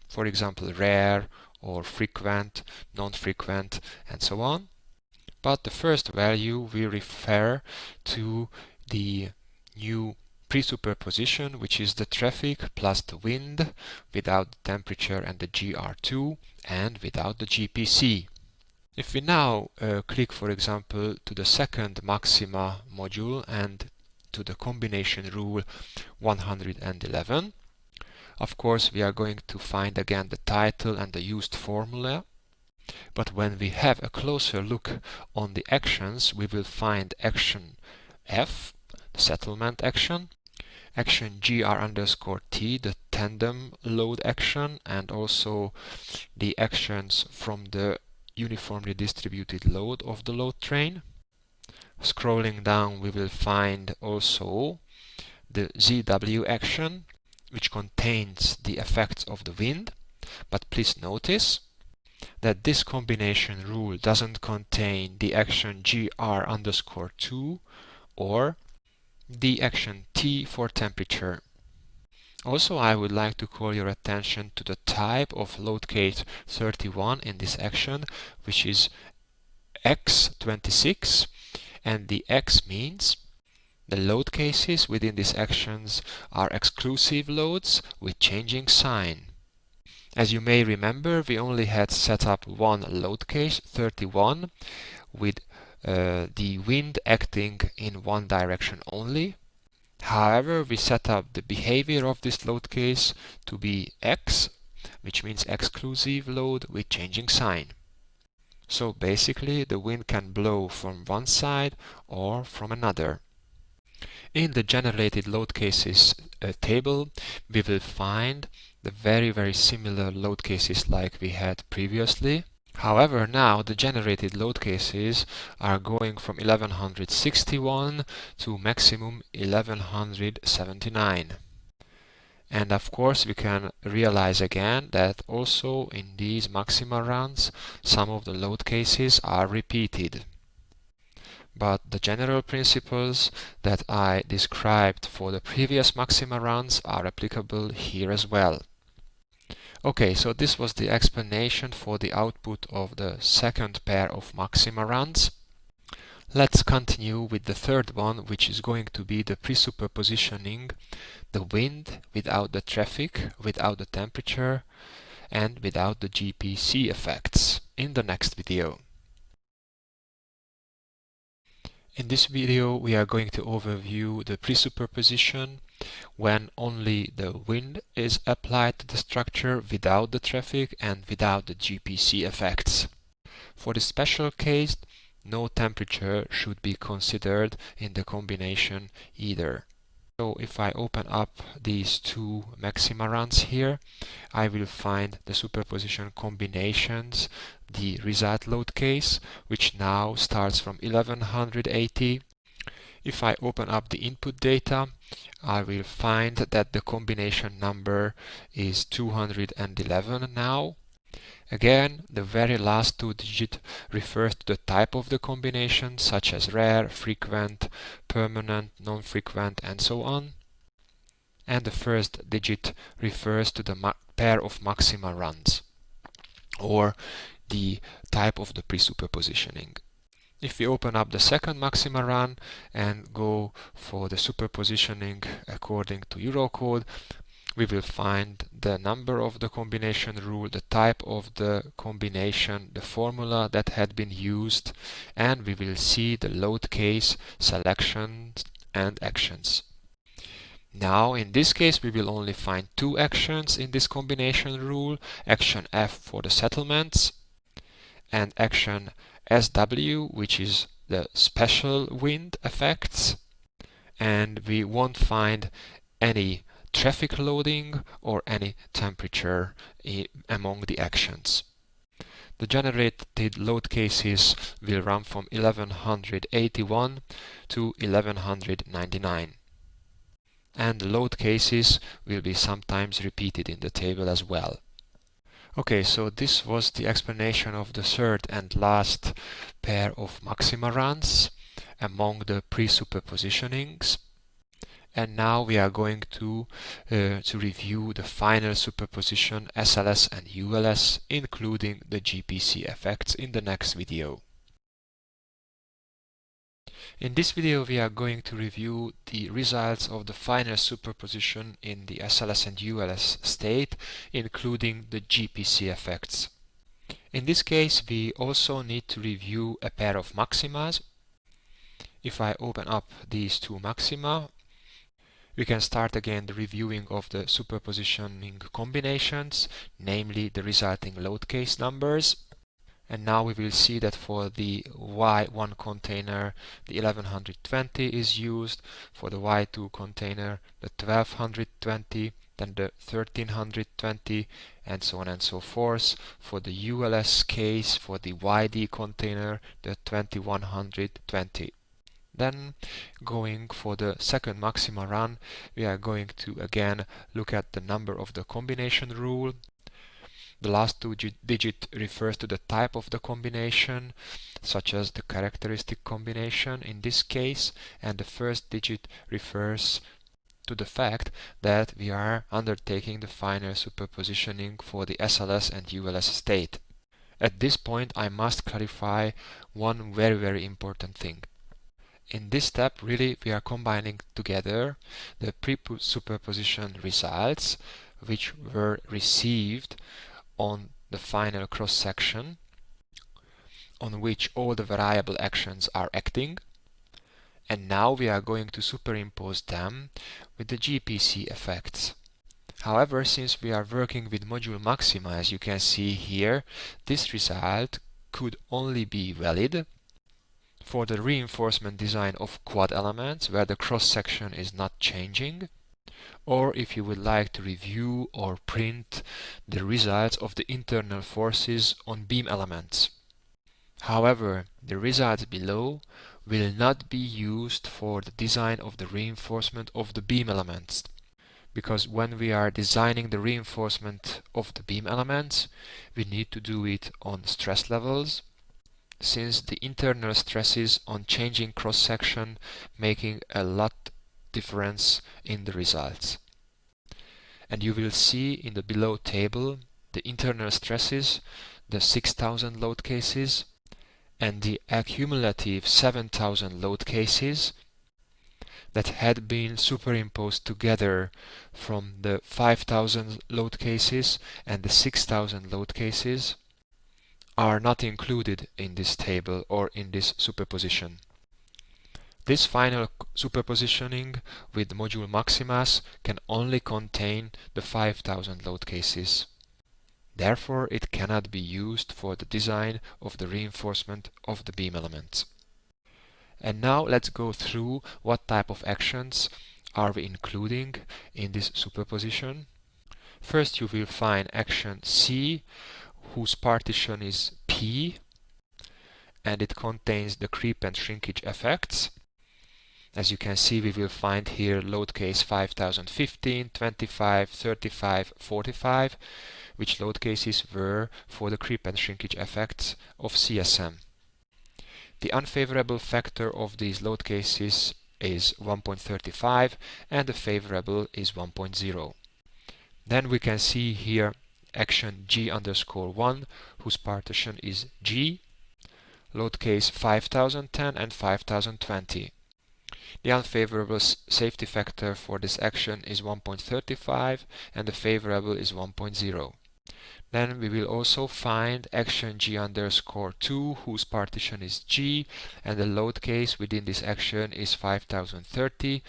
for example rare or frequent, non-frequent and so on. But the first value will refer to the new pre-superposition, which is the traffic plus the wind without the temperature and the GR2 and without the GPC. If we now click, for example, to the second maxima module and to the combination rule 111, of course we are going to find again the title and the used formula. But when we have a closer look on the actions, we will find action F, the settlement action, action gr_t, the tandem load action, and also the actions from the uniformly distributed load of the load train. Scrolling down, we will find also the ZW action, which contains the effects of the wind, but please notice that this combination rule doesn't contain the action GR_2 or the action T for temperature. Also, I would like to call your attention to the type of load case 31 in this action, which is X26, and the X means the load cases within these actions are exclusive loads with changing sign. As you may remember, we only had set up one load case 31 with the wind acting in one direction only. However, we set up the behavior of this load case to be X, which means exclusive load with changing sign. So basically, the wind can blow from one side or from another. In the generated load cases table, we will find the very similar load cases like we had previously. However, now the generated load cases are going from 1161 to maximum 1179. And of course, we can realize again that also in these maxima runs, some of the load cases are repeated. But the general principles that I described for the previous maxima runs are applicable here as well. Okay, so this was the explanation for the output of the second pair of maxima runs. Let's continue with the third one, which is going to be the pre-superpositioning the wind without the traffic, without the temperature, and without the GPC effects in the next video. In this video, we are going to overview the pre-superposition when only the wind is applied to the structure without the traffic and without the GPC effects. For this special case, no temperature should be considered in the combination either. So if I open up these two maxima runs here, I will find the superposition combinations, the result load case, which now starts from 1180. If I open up the input data, I will find that the combination number is 211 now. Again, the very last two digits refers to the type of the combination, such as rare, frequent, permanent, non-frequent, and so on. And the first digit refers to the pair of maxima runs, or the type of the pre-superpositioning. If we open up the second maxima run and go for the superpositioning according to Eurocode, we will find the number of the combination rule, the type of the combination, the formula that had been used, and we will see the load case, selections, and actions. Now, in this case, we will only find two actions in this combination rule, action F for the settlements, and action SW, which is the special wind effects, and we won't find any traffic loading or any temperature among the actions. The generated load cases will run from 1181 to 1199. And the load cases will be sometimes repeated in the table as well. Okay, so this was the explanation of the third and last pair of maxima runs among the pre-superpositionings. And now we are going to review the final superposition SLS and ULS, including the GPC effects, in the next video. In this video, we are going to review the results of the final superposition in the SLS and ULS state, including the GPC effects. In this case, we also need to review a pair of maximas. If I open up these two maxima, we can start again the reviewing of the superpositioning combinations, namely the resulting load case numbers. And now we will see that for the Y1 container, the 1120 is used, for the Y2 container, the 1220, then the 1320, and so on and so forth. For the ULS case, for the YD container, the 2120. Then, going for the second maxima run, we are going to again look at the number of the combination rule. The last digit refers to the type of the combination, such as the characteristic combination in this case, and the first digit refers to the fact that we are undertaking the final superpositioning for the SLS and ULS state. At this point, I must clarify one very important thing. In this step, really, we are combining together the pre-superposition results which were received on the final cross-section on which all the variable actions are acting, and now we are going to superimpose them with the GPC effects. However, since we are working with module maxima, as you can see here, this result could only be valid for the reinforcement design of quad elements where the cross-section is not changing, or if you would like to review or print the results of the internal forces on beam elements. However, the results below will not be used for the design of the reinforcement of the beam elements, because when we are designing the reinforcement of the beam elements, we need to do it on stress levels, since the internal stresses on changing cross-section making a lot difference in the results. And you will see in the below table the internal stresses, the 6000 load cases, and the accumulative 7000 load cases that had been superimposed together from the 5000 load cases and the 6000 load cases are not included in this table or in this superposition. This final superpositioning with module maximas can only contain the 5000 load cases. Therefore, it cannot be used for the design of the reinforcement of the beam elements. And now let's go through what type of actions are we including in this superposition. First, you will find action C, whose partition is P, and it contains the creep and shrinkage effects. As you can see, we will find here load case 5015, 25, 35, 45, which load cases were for the creep and shrinkage effects of CSM. The unfavorable factor of these load cases is 1.35 and the favorable is 1.0. Then we can see here action G_1, whose partition is G, load case 5010 and 5020. The unfavorable safety factor for this action is 1.35 and the favorable is 1.0. Then we will also find action G_2, whose partition is G, and the load case within this action is 5030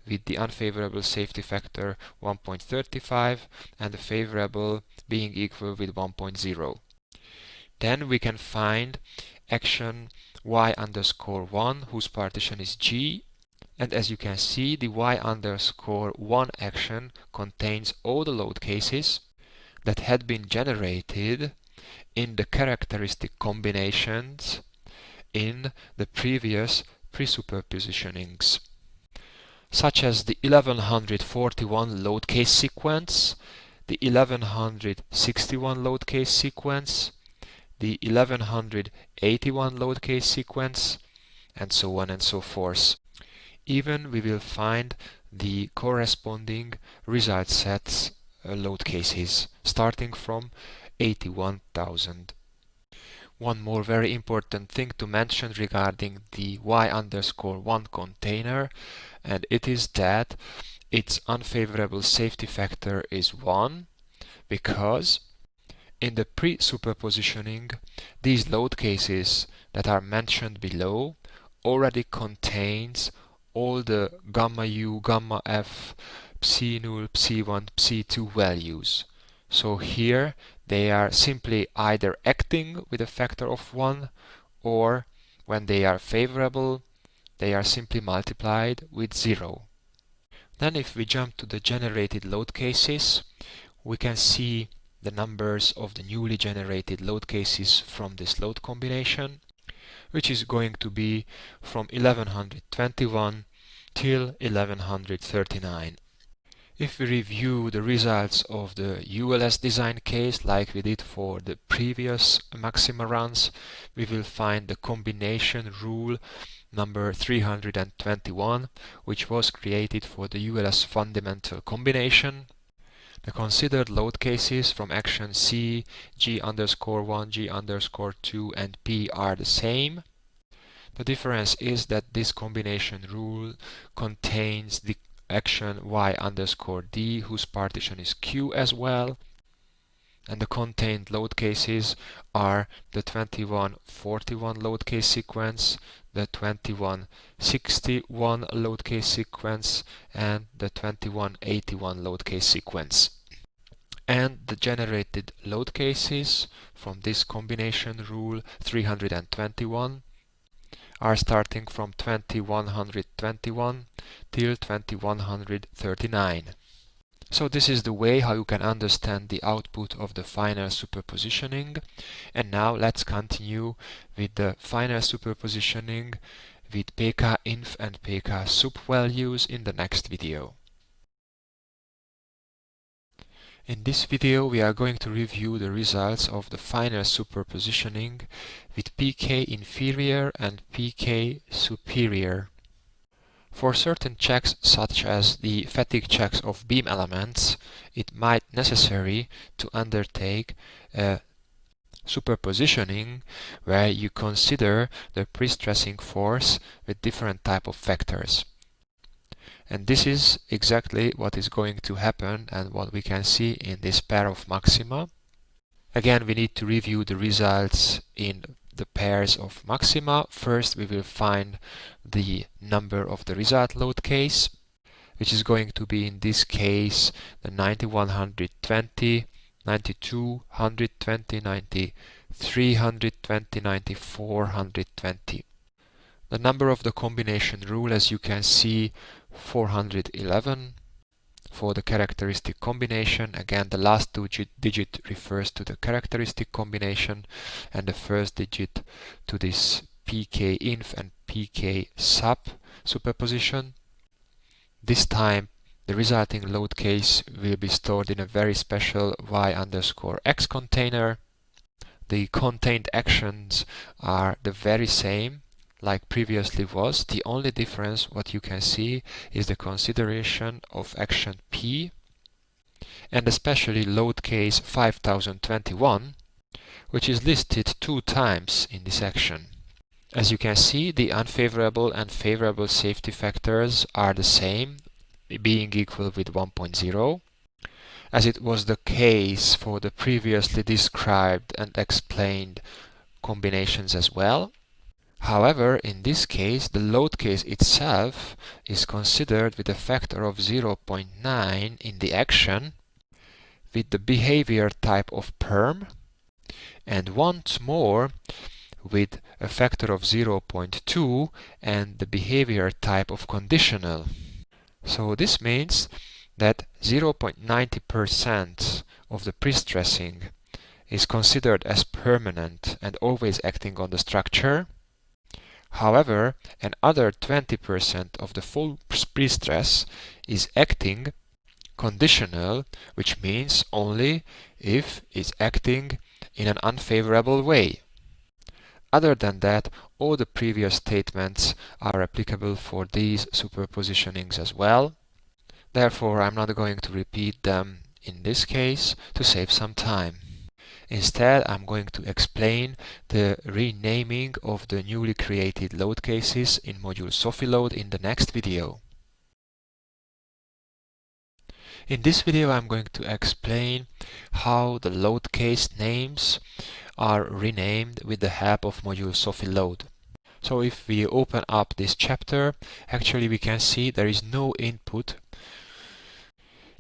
with the unfavorable safety factor 1.35 and the favorable being equal with 1.0. Then we can find action Y_1, whose partition is G, and as you can see, the Y_1 action contains all the load cases that had been generated in the characteristic combinations in the previous pre-superpositionings, such as the 1141 load case sequence, the 1161 load case sequence, the 1181 load case sequence, and so on and so forth. Even we will find the corresponding result sets load cases starting from 81,000. One more very important thing to mention regarding the Y_1 container, and it is that its unfavorable safety factor is 1, because in the pre-superpositioning, these load cases that are mentioned below already contains all the gamma U, gamma F, psi0, psi1, psi2 values. So here they are simply either acting with a factor of 1, or when they are favorable, they are simply multiplied with 0. Then if we jump to the generated load cases, we can see the numbers of the newly generated load cases from this load combination. which is going to be from 1121 till 1139. If we review the results of the ULS design case like we did for the previous maxima runs, we will find the combination rule number 321, which was created for the ULS fundamental combination. The considered load cases from action C, G_1, G_2, and P are the same. The difference is that this combination rule contains the action Y_D, whose partition is Q as well, and the contained load cases are the 2141 load case sequence, the 2161 load case sequence, and the 2181 load case sequence. And the generated load cases from this combination rule 321 are starting from 2121 till 2139. So this is the way how you can understand the output of the final superpositioning. And now let's continue with the final superpositioning with pkinf and pksup values in the next video. In this video we are going to review the results of the final superpositioning with pk inferior and pk superior. For certain checks such as the fatigue checks of beam elements, it might be necessary to undertake a superpositioning where you consider the pre-stressing force with different type of factors. And this is exactly what is going to happen and what we can see in this pair of maxima. Again, we need to review the results in the pairs of maxima. First, we will find the number of the result load case, which is going to be in this case the 9120, 9220, 9320, 9420. The number of the combination rule, as you can see, 411 for the characteristic combination. Again, the last digit refers to the characteristic combination and the first digit to this pkinf and pksup superposition. This time the resulting load case will be stored in a very special y_x container. The contained actions are the very same like previously was. The only difference what you can see is the consideration of action P and especially load case 5021, which is listed 2 times in this action. As you can see, the unfavorable and favorable safety factors are the same, being equal with 1.0, as it was the case for the previously described and explained combinations as well. However, in this case, the load case itself is considered with a factor of 0.9 in the action, with the behavior type of perm, and once more with a factor of 0.2 and the behavior type of conditional. So this means that 0.90% of the pre-stressing is considered as permanent and always acting on the structure. However, another 20% of the full pre-stress is acting conditional, which means only if it's acting in an unfavorable way. Other than that, all the previous statements are applicable for these superpositionings as well. Therefore, I'm not going to repeat them in this case to save some time. Instead, I'm going to explain the renaming of the newly created load cases in module Sofiload in the next video. In this video, I'm going to explain how the load case names are renamed with the help of module Sofiload. So if we open up this chapter, actually we can see there is no input.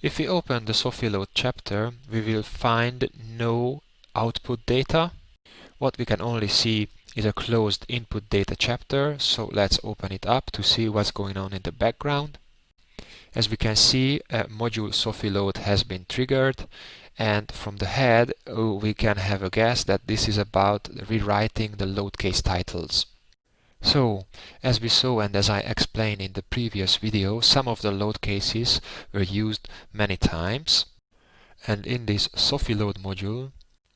If we open the Sofiload chapter, we will find no output data. What we can only see is a closed input data chapter, so let's open it up to see what's going on in the background. As we can see, a module Sofiload has been triggered and from the head we can have a guess that this is about rewriting the load case titles. So, as we saw and as I explained in the previous video, some of the load cases were used many times, and in this Sofiload module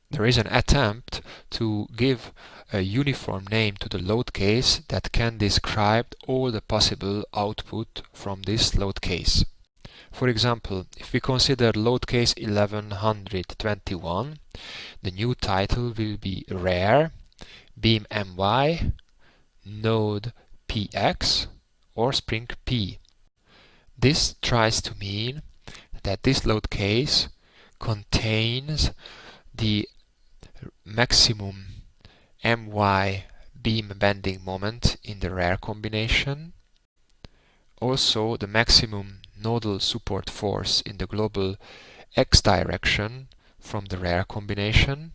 there is an attempt to give a uniform name to the load case that can describe all the possible output from this load case. For example, if we consider load case 1121, the new title will be rare, beam my, node px, or spring p. This tries to mean that this load case contains the maximum my beam bending moment in the rare combination, also the maximum nodal support force in the global x direction from the rare combination,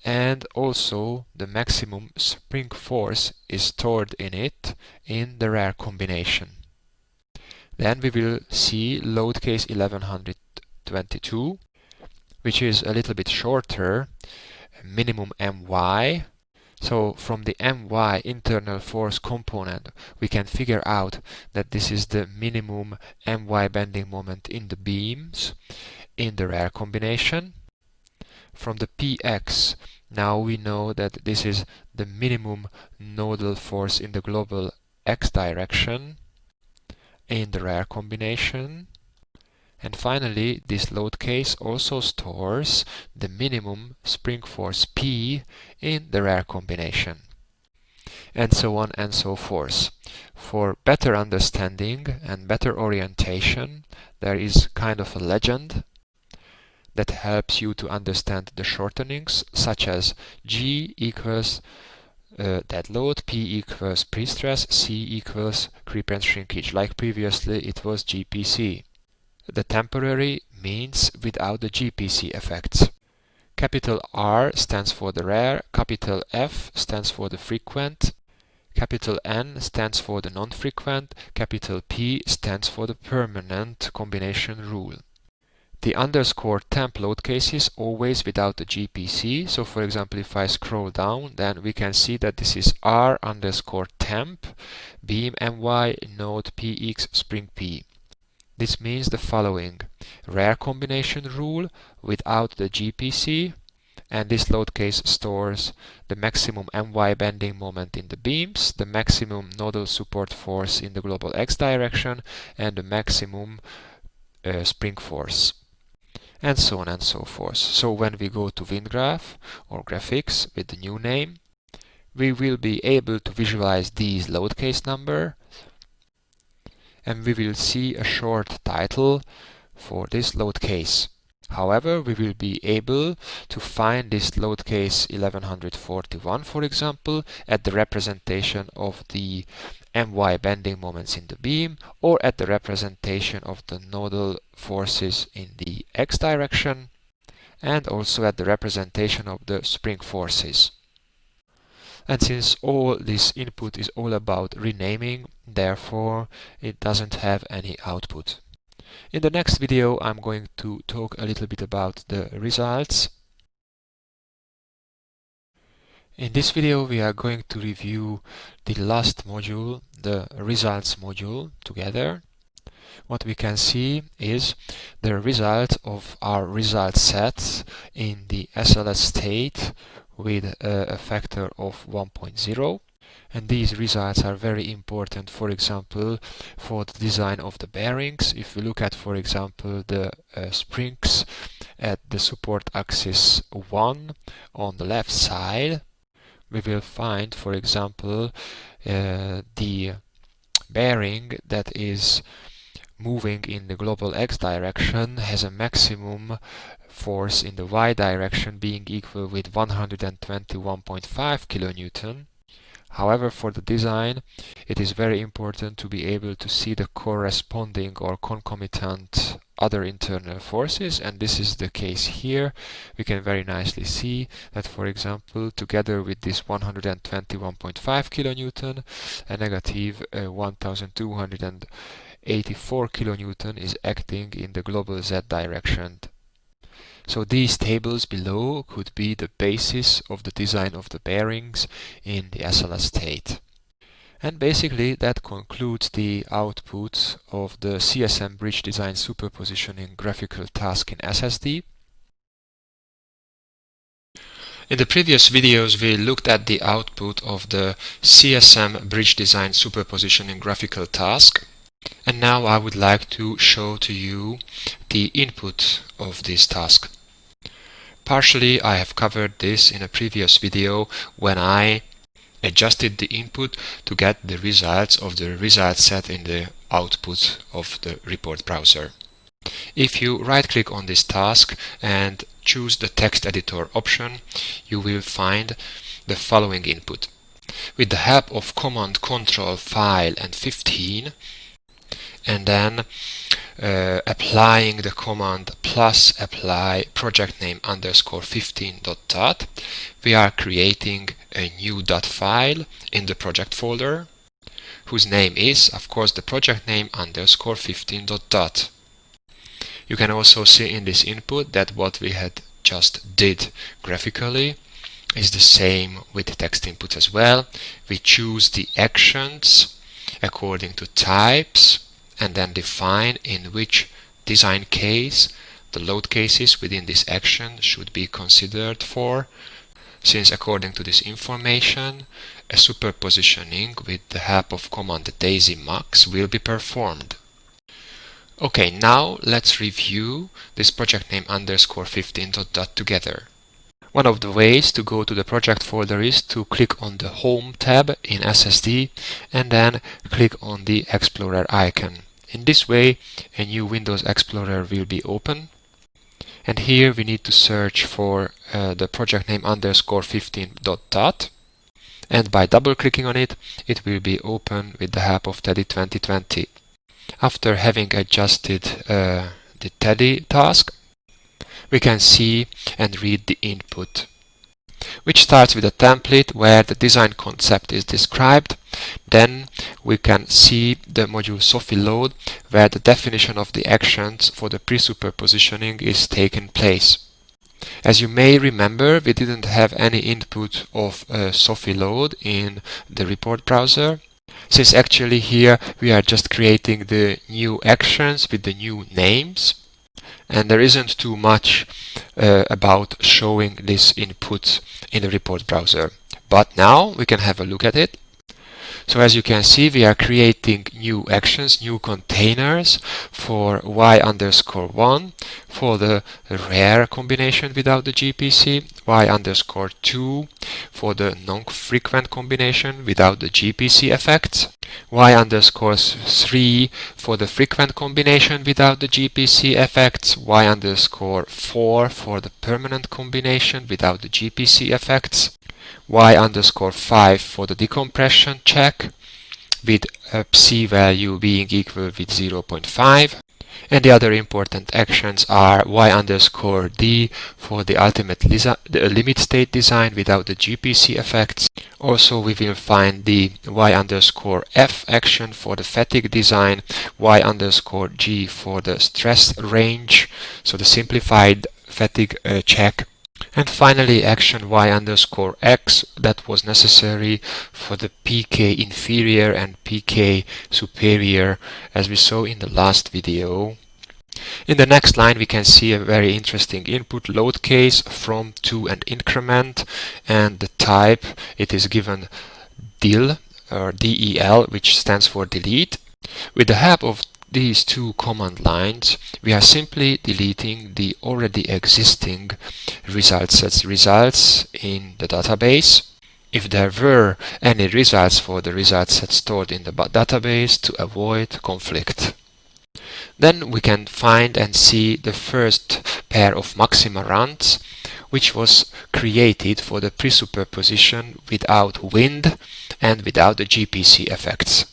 and also the maximum spring force is stored in it in the rare combination. Then we will see load case 1122, which is a little bit shorter, minimum my. So from the my internal force component we can figure out that this is the minimum my bending moment in the beams in the rare combination. From the px now we know that this is the minimum nodal force in the global x direction in the rare combination. And finally, this load case also stores the minimum spring force P in the rare combination. And so on and so forth. For better understanding and better orientation, there is kind of a legend that helps you to understand the shortenings, such as G equals dead load, P equals pre-stress, C equals creep and shrinkage. Like previously, it was GPC. The temporary means without the GPC effects. Capital R stands for the rare, capital F stands for the frequent, capital N stands for the non-frequent, capital P stands for the permanent combination rule. The underscore temp load case is always without the GPC, so for example if I scroll down then we can see that this is R underscore temp, beam my, node px, spring p. This means the following: rare combination rule without the GPC, and this load case stores the maximum my bending moment in the beams, the maximum nodal support force in the global x direction, and the maximum spring force, and so on and so forth. So when we go to wind graph or graphics with the new name, we will be able to visualize these load case number, and we will see a short title for this load case. However, we will be able to find this load case 1141, for example, at the representation of the my bending moments in the beam, or at the representation of the nodal forces in the x direction, and also at the representation of the spring forces. And since all this input is all about renaming, therefore it doesn't have any output. In the next video I'm going to talk a little bit about the results. In this video we are going to review the last module, the results module, together. What we can see is the result of our result set in the SLS state with a factor of 1.0, and these results are very important, for example, for the design of the bearings. If we look at, for example, the springs at the support axis 1 on the left side, we will find, for example, the bearing that is moving in the global x direction has a maximum force in the y direction being equal with 121.5 kilonewton. However, for the design it is very important to be able to see the corresponding or concomitant other internal forces, and this is the case here. We can very nicely see that, for example, together with this 121.5 kilonewton, a negative 1284 kilonewton is acting in the global z direction. So these tables below could be the basis of the design of the bearings in the SLS state. And basically that concludes the output of the CSM Bridge Design Superpositioning graphical task in SSD. In the previous videos we looked at the output of the CSM Bridge Design Superpositioning graphical task, and now I would like to show to you the input of this task. Partially I have covered this in a previous video when I adjusted the input to get the results of the result set in the output of the report browser. If you right-click on this task and choose the text editor option, you will find the following input. With the help of Command Control File and 15, and then applying the command plus apply project name underscore 15 dot, we are creating a new dot file in the project folder, whose name is, of course, the project name underscore 15 dot. You can also see in this input that what we had just did graphically is the same with the text input as well. We choose the actions according to types and then define in which design case the load cases within this action should be considered for, since according to this information a superpositioning with the help of command daisy max will be performed. Okay, now let's review this project name underscore 15 dot together. One of the ways to go to the project folder is to click on the Home tab in SSD and then click on the Explorer icon. In this way, a new Windows Explorer will be open. And here we need to search for the project name underscore 15 dot. And by double clicking on it, it will be open with the help of Teddy 2020. After having adjusted the Teddy task, we can see and read the input, which starts with a template where the design concept is described. Then we can see the module Sofiload, where the definition of the actions for the pre-superpositioning is taken place. As you may remember, we didn't have any input of Sofiload in the report browser, since actually here we are just creating the new actions with the new names, and there isn't too much about showing this input in the report browser. But now we can have a look at it. So as you can see, we are creating new actions, new containers for y_1 for the rare combination without the GPC, y_2 for the non-frequent combination without the GPC effects, y_3 for the frequent combination without the GPC effects, y_4 for the permanent combination without the GPC effects, y_5 for the decompression check with a psi value being equal with 0.5, and the other important actions are y_d for the limit state design without the GPC effects. Also we will find the y_f action for the fatigue design, y_g for the stress range, so the simplified fatigue check, and finally action y_x that was necessary for the pk inferior and pk superior, as we saw in the last video. In the next line we can see a very interesting input load case from, to, and increment, and the type, it is given del or del, which stands for delete. With the help of these two command lines, we are simply deleting the already existing result sets results in the database, if there were any results for the result set stored in the database, to avoid conflict. Then we can find and see the first pair of maxima runs, which was created for the pre-superposition without wind and without the GPC effects.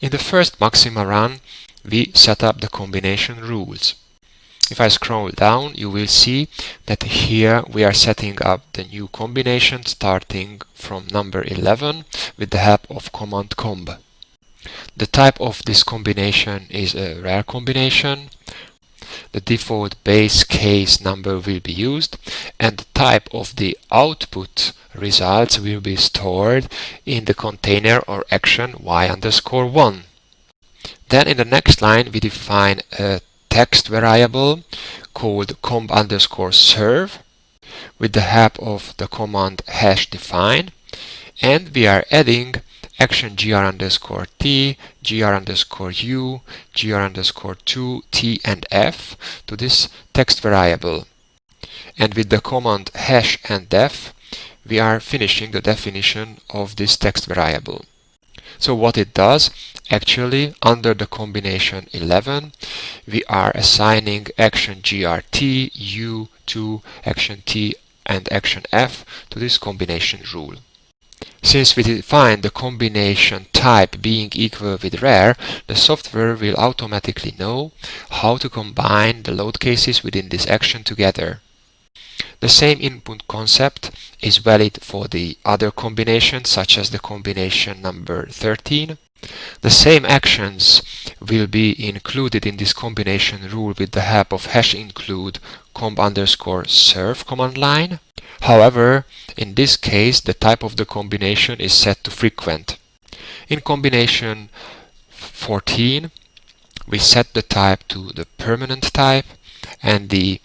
In the first maxima run, we set up the combination rules. If I scroll down, you will see that here we are setting up the new combination starting from number 11 with the help of command comb. The type of this combination is a rare combination. the default base case number will be used, and the type of the output results will be stored in the container or action y_1. Then in the next line we define a text variable called comp_serve with the help of the command #define, and we are adding action gr_t, gr_u, gr_2, t and f to this text variable. And with the command #def we are finishing the definition of this text variable. So what it does, actually under the combination 11 we are assigning action grt, u to action t and action f to this combination rule. Since we define the combination type being equal with rare, the software will automatically know how to combine the load cases within this action together. The same input concept is valid for the other combinations, such as the combination number 13. The same actions will be included in this combination rule with the help of #include comp_serve command line. However, in this case the type of the combination is set to frequent. In combination 14 we set the type to the permanent type, and the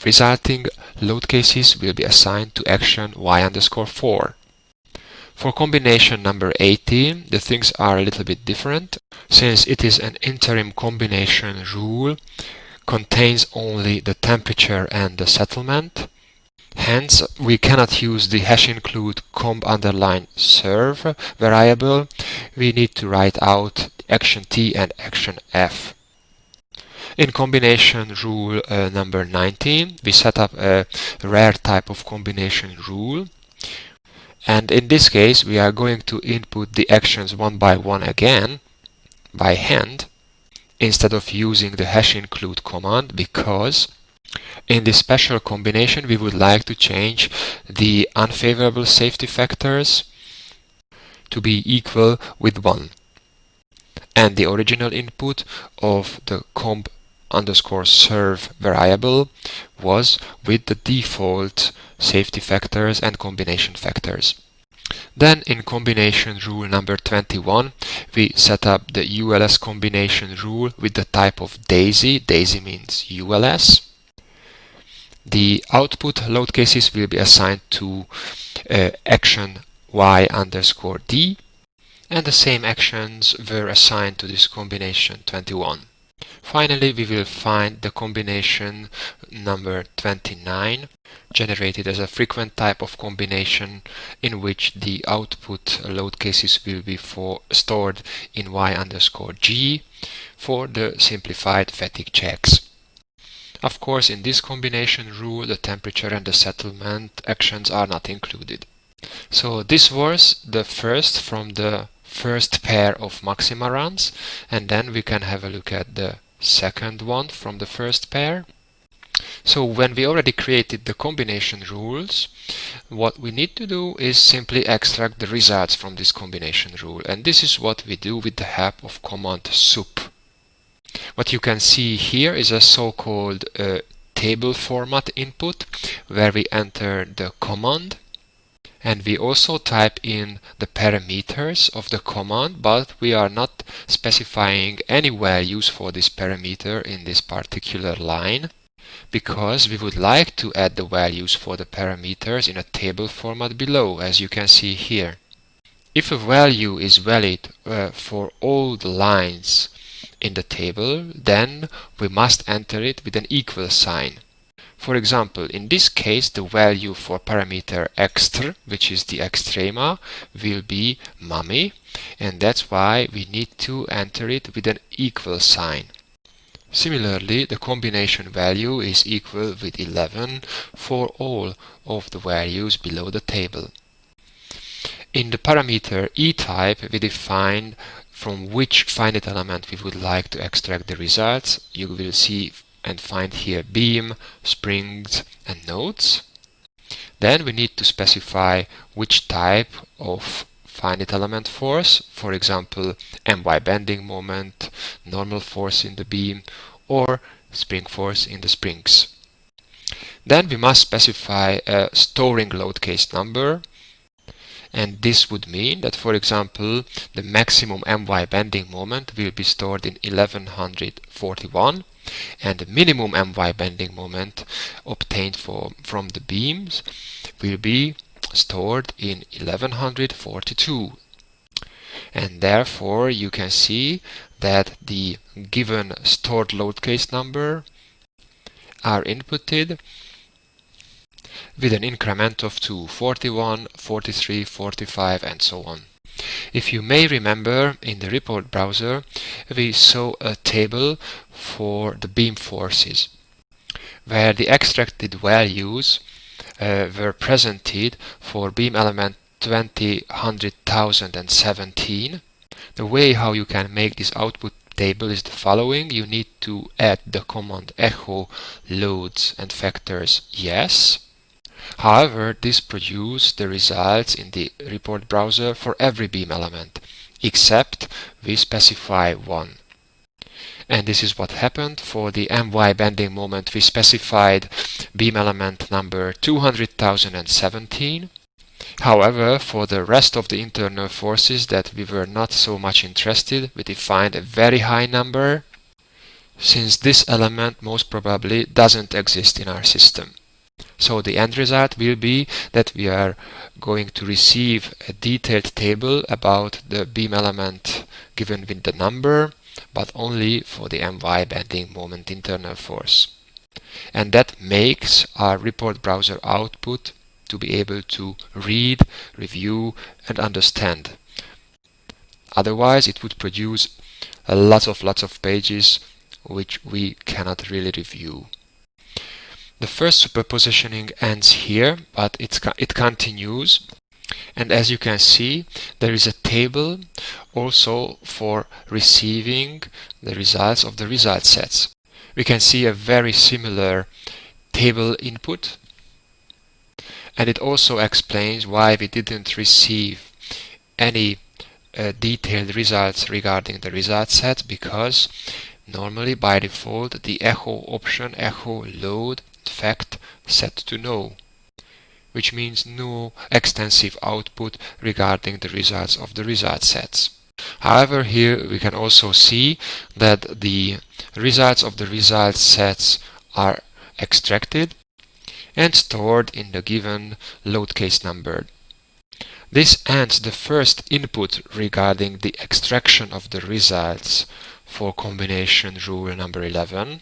resulting load cases will be assigned to action y_4. For combination number 18 the things are a little bit different. Since it is an interim combination rule, contains only the temperature and the settlement, hence we cannot use the #include comp_serve variable. We need to write out action t and action f. In combination rule number 19 we set up a rare type of combination rule, and in this case we are going to input the actions one by one again by hand instead of using the #include command, because in this special combination we would like to change the unfavorable safety factors to be equal with 1, and the original input of the comp_serve variable was with the default safety factors and combination factors. Then in combination rule number 21 we set up the ULS combination rule with the type of daisy. Daisy means ULS. The output load cases will be assigned to action y_d, and the same actions were assigned to this combination 21. Finally, we will find the combination number 29, generated as a frequent type of combination in which the output load cases will be stored in y_g for the simplified fatigue checks. Of course, in this combination rule, the temperature and the settlement actions are not included. So this was the first from the first pair of maxima runs, and then we can have a look at the second one from the first pair. So when we already created the combination rules, what we need to do is simply extract the results from this combination rule, and this is what we do with the help of command sup. What you can see here is a so-called table format input where we enter the command, and we also type in the parameters of the command, but we are not specifying any values for this parameter in this particular line, because we would like to add the values for the parameters in a table format below, as you can see here. If a value is valid for all the lines in the table, then we must enter it with an equal sign. For example, in this case the value for parameter extr, which is the extrema, will be mummy, and that's why we need to enter it with an equal sign. Similarly, the combination value is equal with 11 for all of the values below the table. In the parameter eType we define from which finite element we would like to extract the results. You will see and find here beam, springs and nodes. Then we need to specify which type of finite element force, for example my bending moment, normal force in the beam, or spring force in the springs. Then we must specify a storing load case number, and this would mean that, for example, the maximum MY bending moment will be stored in 1141, and the minimum MY bending moment obtained from the beams will be stored in 1142. And therefore you can see that the given stored load case number are inputted with an increment of 2, 41, 43, 45, and so on. If you may remember, in the report browser we saw a table for the beam forces where the extracted values were presented for beam element 20, 100, 1000 and 17. The way how you can make this output table is the following. You need to add the command echo loads and factors yes. However, this produces the results in the report browser for every beam element, except we specify one. And this is what happened for the MY bending moment. We specified beam element number 200,017. However, for the rest of the internal forces that we were not so much interested, we defined a very high number, since this element most probably doesn't exist in our system. So the end result will be that we are going to receive a detailed table about the beam element given with the number, but only for the MY bending moment internal force. And that makes our report browser output to be able to read, review and understand. Otherwise it would produce lots of pages which we cannot really review. The first superpositioning ends here, but it continues, and as you can see there is a table also for receiving the results of the result sets. We can see a very similar table input, and it also explains why we didn't receive any detailed results regarding the result set, because normally by default the echo option, echo load fact set to no, which means no extensive output regarding the results of the result sets. However, here we can also see that the results of the result sets are extracted and stored in the given load case number. This ends the first input regarding the extraction of the results for combination rule number 11.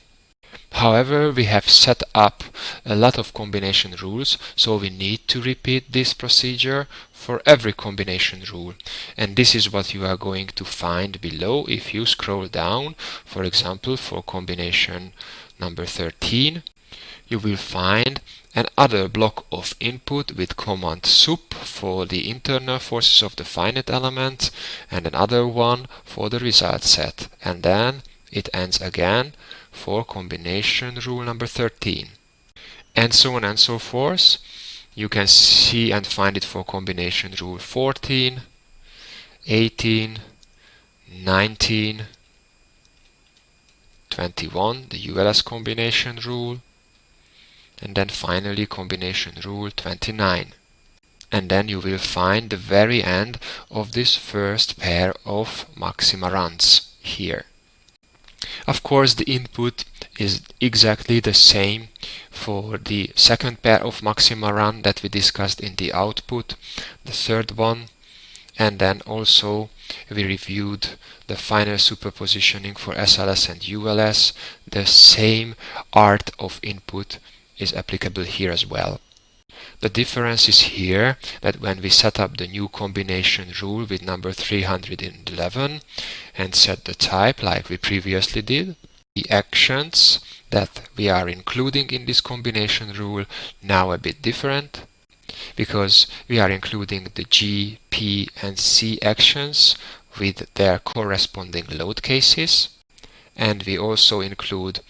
However, we have set up a lot of combination rules, so we need to repeat this procedure for every combination rule. And this is what you are going to find below if you scroll down. For example, for combination number 13, you will find another block of input with command sup for the internal forces of the finite element and another one for the result set. And then it ends again for combination rule number 13, and so on and so forth. You can see and find it for combination rule 14, 18, 19, 21, the ULS combination rule, and then finally combination rule 29. And then you will find the very end of this first pair of maxima runs here. Of course, the input is exactly the same for the second pair of maxima run that we discussed in the output, the third one, and then also we reviewed the final superpositioning for SLS and ULS. The same art of input is applicable here as well. The difference is here that when we set up the new combination rule with number 311 and set the type like we previously did, the actions that we are including in this combination rule now a bit different, because we are including the G, P and C actions with their corresponding load cases, and we also include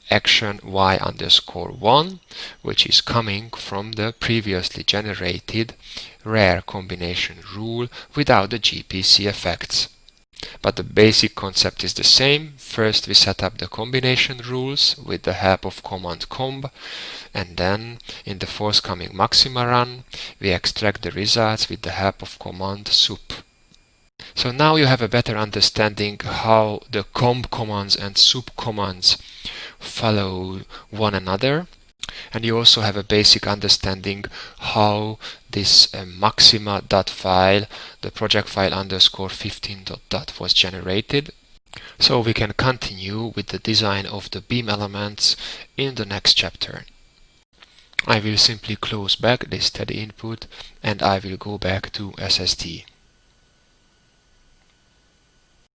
action y_1, which is coming from the previously generated rare combination rule without the GPC effects. but the basic concept is the same. First we set up the combination rules with the help of command comb, and then in the forthcoming maxima run we extract the results with the help of command sup. So now you have a better understanding how the comb commands and sup commands follow one another, and you also have a basic understanding how this maxima.file, the project file _15.dot was generated. So we can continue with the design of the beam elements in the next chapter. I will simply close back this steady input and I will go back to SST.